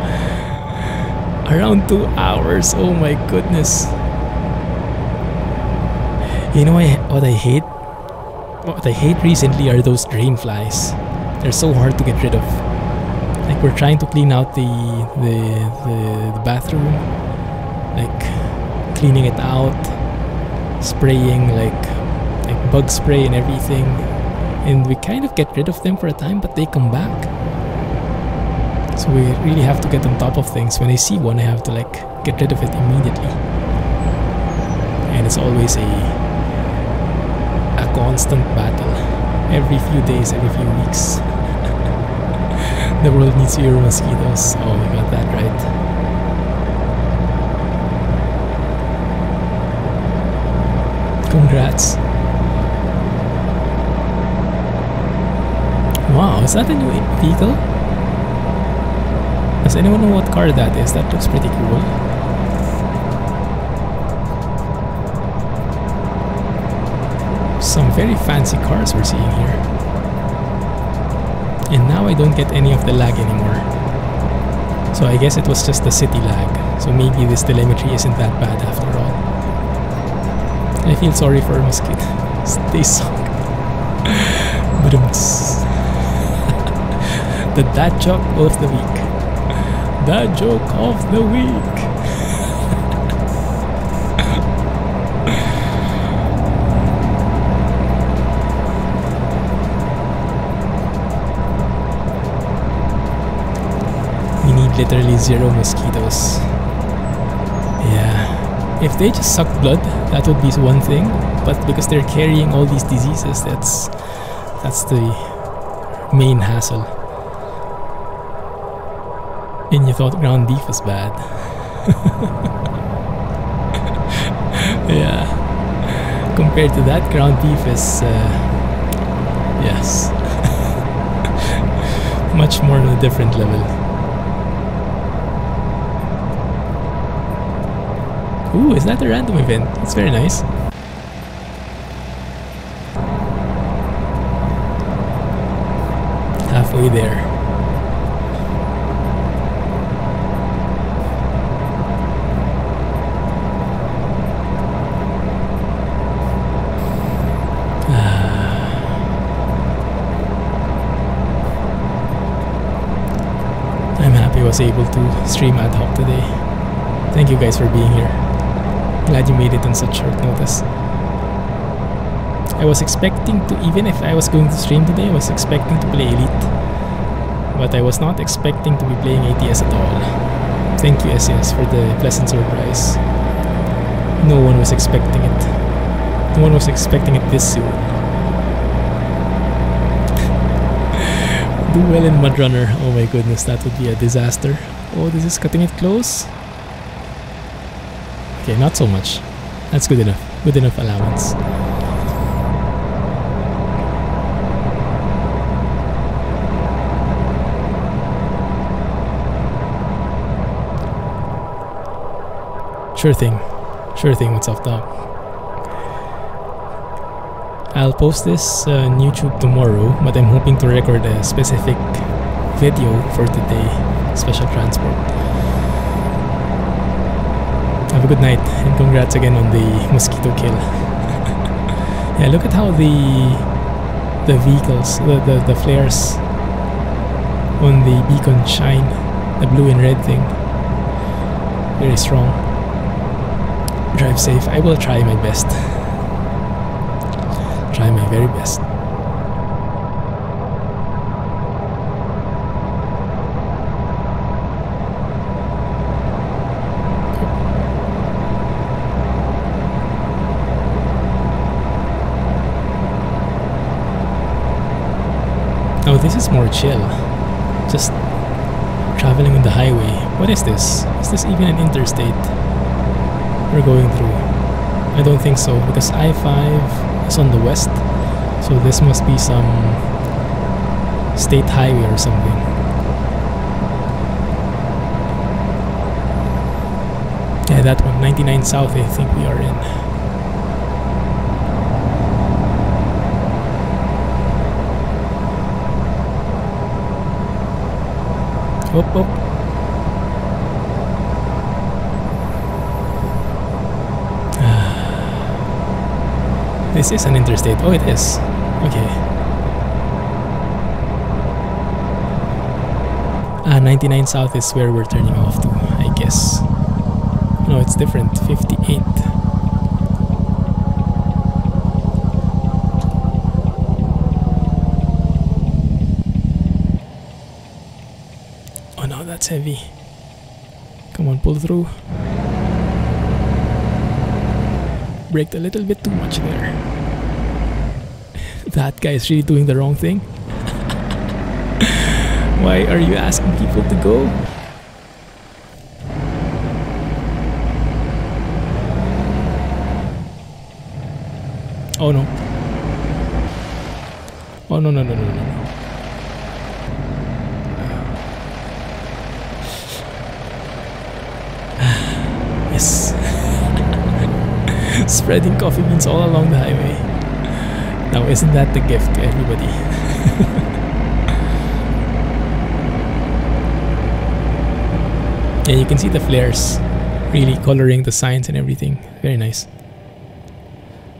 Around 2 hours, oh my goodness. You know what I hate? What I hate recently are those drain flies. They're so hard to get rid of. Like we're trying to clean out the bathroom. Like cleaning it out. Spraying like bug spray and everything. And we kind of get rid of them for a time, but they come back. So we really have to get on top of things. When I see one, I have to like get rid of it immediately. And it's always a constant battle. Every few days, every few weeks. The world needs zero mosquitoes. Oh, we got that right. Congrats. Wow, is that a new vehicle? Does anyone know what car that is? That looks pretty cool. Some very fancy cars we're seeing here. And now I don't get any of the lag anymore. So I guess it was just the city lag. So maybe this telemetry isn't that bad after all. I feel sorry for mosquitoes. They suck. The dad joke of the week. Dad joke of the week. We need literally zero mosquitoes. Yeah. If they just suck blood, that would be one thing. But because they're carrying all these diseases, that's the main hassle. And you thought ground beef was bad. Yeah. Compared to that, ground beef is, yes. Much more on a different level. Ooh, is that a random event? It's very nice. Halfway there. I was able to stream ad hoc today. Thank you guys for being here. Glad you made it on such short notice. I was expecting to, even if I was going to stream today, I was expecting to play Elite. But I was not expecting to be playing ATS at all. Thank you SCS for the pleasant surprise. No one was expecting it. No one was expecting it this soon. Do well in Mudrunner. Oh my goodness, that would be a disaster. Oh, this is cutting it close. Okay, not so much. That's good enough. Good enough allowance. Sure thing. Sure thing, what's up, Doc? I'll post this on YouTube tomorrow, but I'm hoping to record a specific video for today. Special transport. Have a good night, and congrats again on the mosquito kill. Yeah, look at how the vehicles, the flares on the beacon shine. The blue and red thing. Very strong. Drive safe. I will try my best. Try my very best. Oh, this is more chill. Just traveling on the highway. What is this? Is this even an interstate we're going through? I don't think so, because I-5 is on the west, so this must be some state highway or something. Yeah, that one, 99 South, I think we are in. Up, up. This is an interstate. Oh, it is. Okay. 99 South is where we're turning off to, I guess. No, it's different. 58. Oh no, that's heavy. Come on, pull through. Braked a little bit too much there. That guy is really doing the wrong thing. Why are you asking people to go? Oh no. Oh no, no, no, no, no. Yes. Spreading coffee beans all along the highway. Now, isn't that the gift to everybody? Yeah, you can see the flares really coloring the signs and everything. Very nice.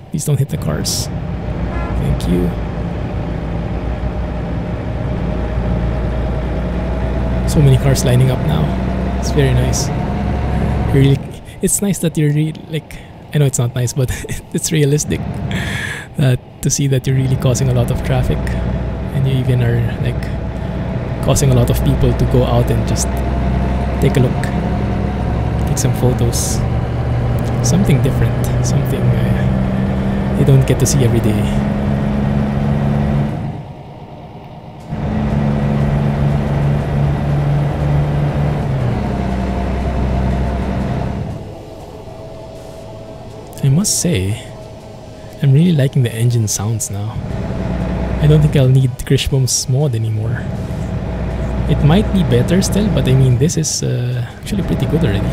Please don't hit the cars. Thank you. So many cars lining up now. It's very nice. Really, it's nice that you're really like. I know it's not nice, but it's realistic to see that you're really causing a lot of traffic, and you even are like causing a lot of people to go out and just take a look, take some photos. Something different, something you don't get to see every day. I must say, I'm really liking the engine sounds now. I don't think I'll need Grishbom's mod anymore. It might be better still, but I mean, this is actually pretty good already.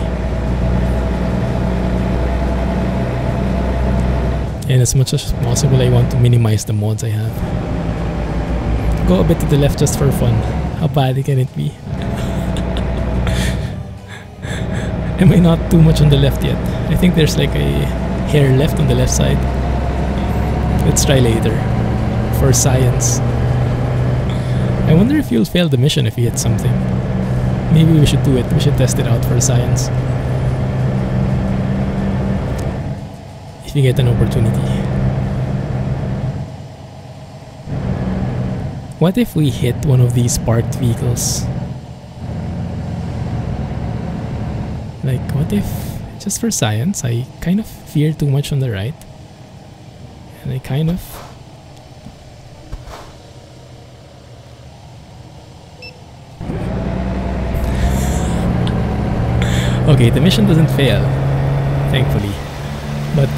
And as much as possible, I want to minimize the mods I have. Go a bit to the left just for fun. How bad can it be? Am I not too much on the left yet? I think there's like a hair left on the left side. Let's try later. For science. I wonder if you'll fail the mission if you hit something. Maybe we should do it. We should test it out for science. If you get an opportunity. What if we hit one of these parked vehicles? Like, what if, just for science, I kind of veer too much on the right, and I kind of okay, the mission doesn't fail, thankfully, but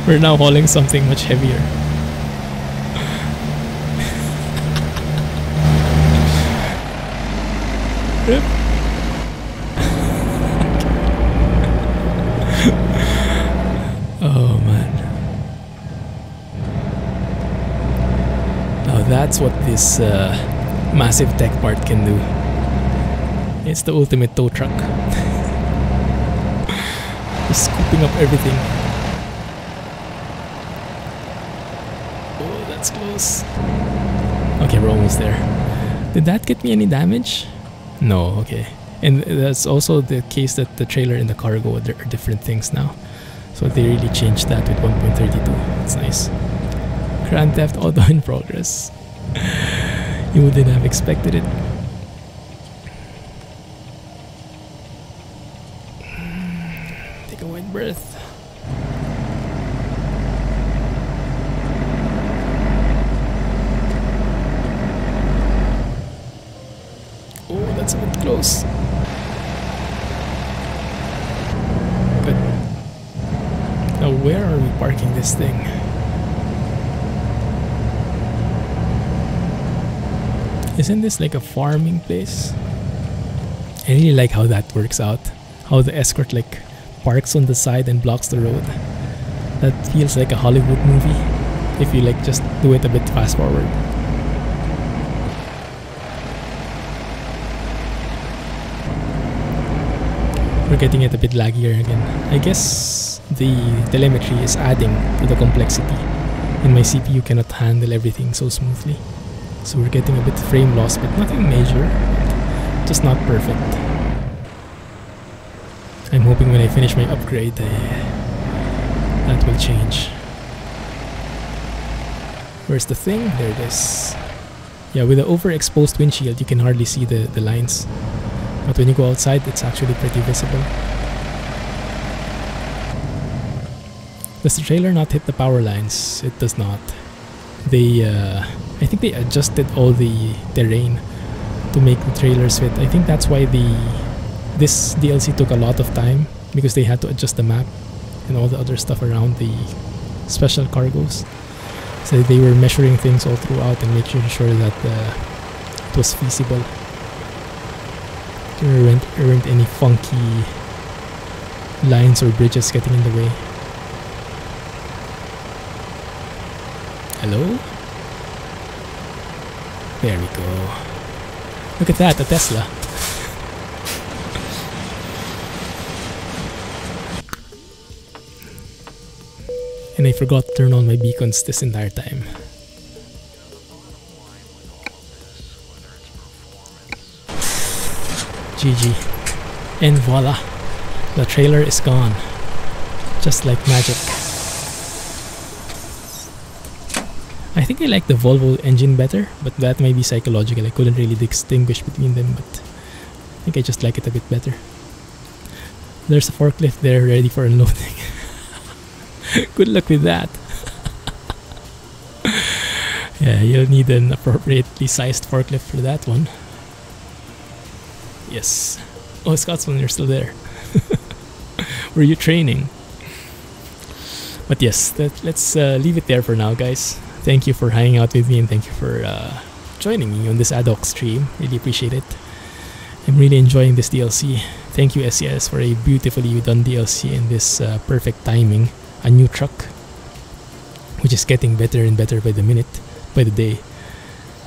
we're now hauling something much heavier. Yep. that's what this massive tech part can do. It's the ultimate tow truck. Just scooping up everything. Oh, that's close. Okay, we're almost there. Did that get me any damage? No, okay. And that's also the case that the trailer and the cargo are different things now. So they really changed that with 1.32. It's nice. Grand Theft Auto in progress. You wouldn't have expected it. Take a wide breath. Oh, that's a bit close. But now where are we parking this thing? Isn't this like a farming place? I really like how that works out. How the Escort like parks on the side and blocks the road. That feels like a Hollywood movie if you like just do it a bit fast forward. We're getting it a bit laggier again. I guess the telemetry is adding to the complexity and my CPU cannot handle everything so smoothly. So we're getting a bit frame loss, but nothing major, just not perfect. I'm hoping when I finish my upgrade, that will change. Where's the thing? There it is. Yeah, with the overexposed windshield, you can hardly see the lines. But when you go outside, it's actually pretty visible. Does the trailer not hit the power lines? It does not. I think they adjusted all the terrain to make the trailers fit. I think that's why this DLC took a lot of time, because they had to adjust the map and all the other stuff around the special cargos. So they were measuring things all throughout and making sure that it was feasible. There weren't any funky lines or bridges getting in the way. Hello? There we go. Look at that, a Tesla. And I forgot to turn on my beacons this entire time. GG. And voila, the trailer is gone. Just like magic. I think I like the Volvo engine better, but that may be psychological. I couldn't really distinguish between them, but I think I just like it a bit better. There's a forklift there ready for unloading. Good luck with that. Yeah, you'll need an appropriately sized forklift for that one. Yes. Oh, Scotsman, you're still there. Were you training? But yes, let's leave it there for now, guys. Thank you for hanging out with me, and thank you for joining me on this ad hoc stream. Really appreciate it. I'm really enjoying this DLC. Thank you, SCS, for a beautifully done DLC in this perfect timing. A new truck, which is getting better and better by the minute, by the day.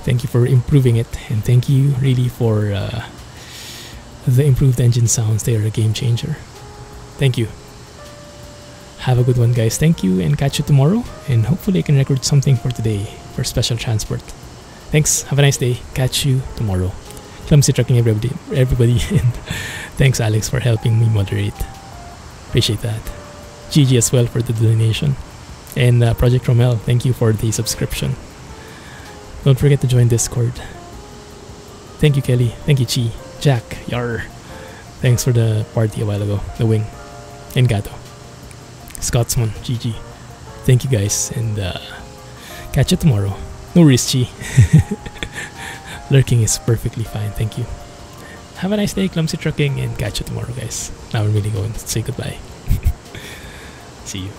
Thank you for improving it, and thank you really for the improved engine sounds. They are a game changer. Thank you. Have a good one, guys. Thank you, and catch you tomorrow. And hopefully I can record something for today for special transport. Thanks. Have a nice day. Catch you tomorrow. Clumsy trucking, everybody. And thanks, Alex, for helping me moderate. Appreciate that. GG as well for the donation. And Project Romel, thank you for the subscription. Don't forget to join Discord. Thank you, Kelly. Thank you, Chi. Jack. Yar. Thanks for the party a while ago. The wing. And Gato. Scotsman, GG. Thank you, guys, and catch you tomorrow. No worries, Chi. Lurking is perfectly fine, thank you. Have a nice day, Clumsy Trucking, and catch you tomorrow, guys. Now I'm really going to say goodbye. See you.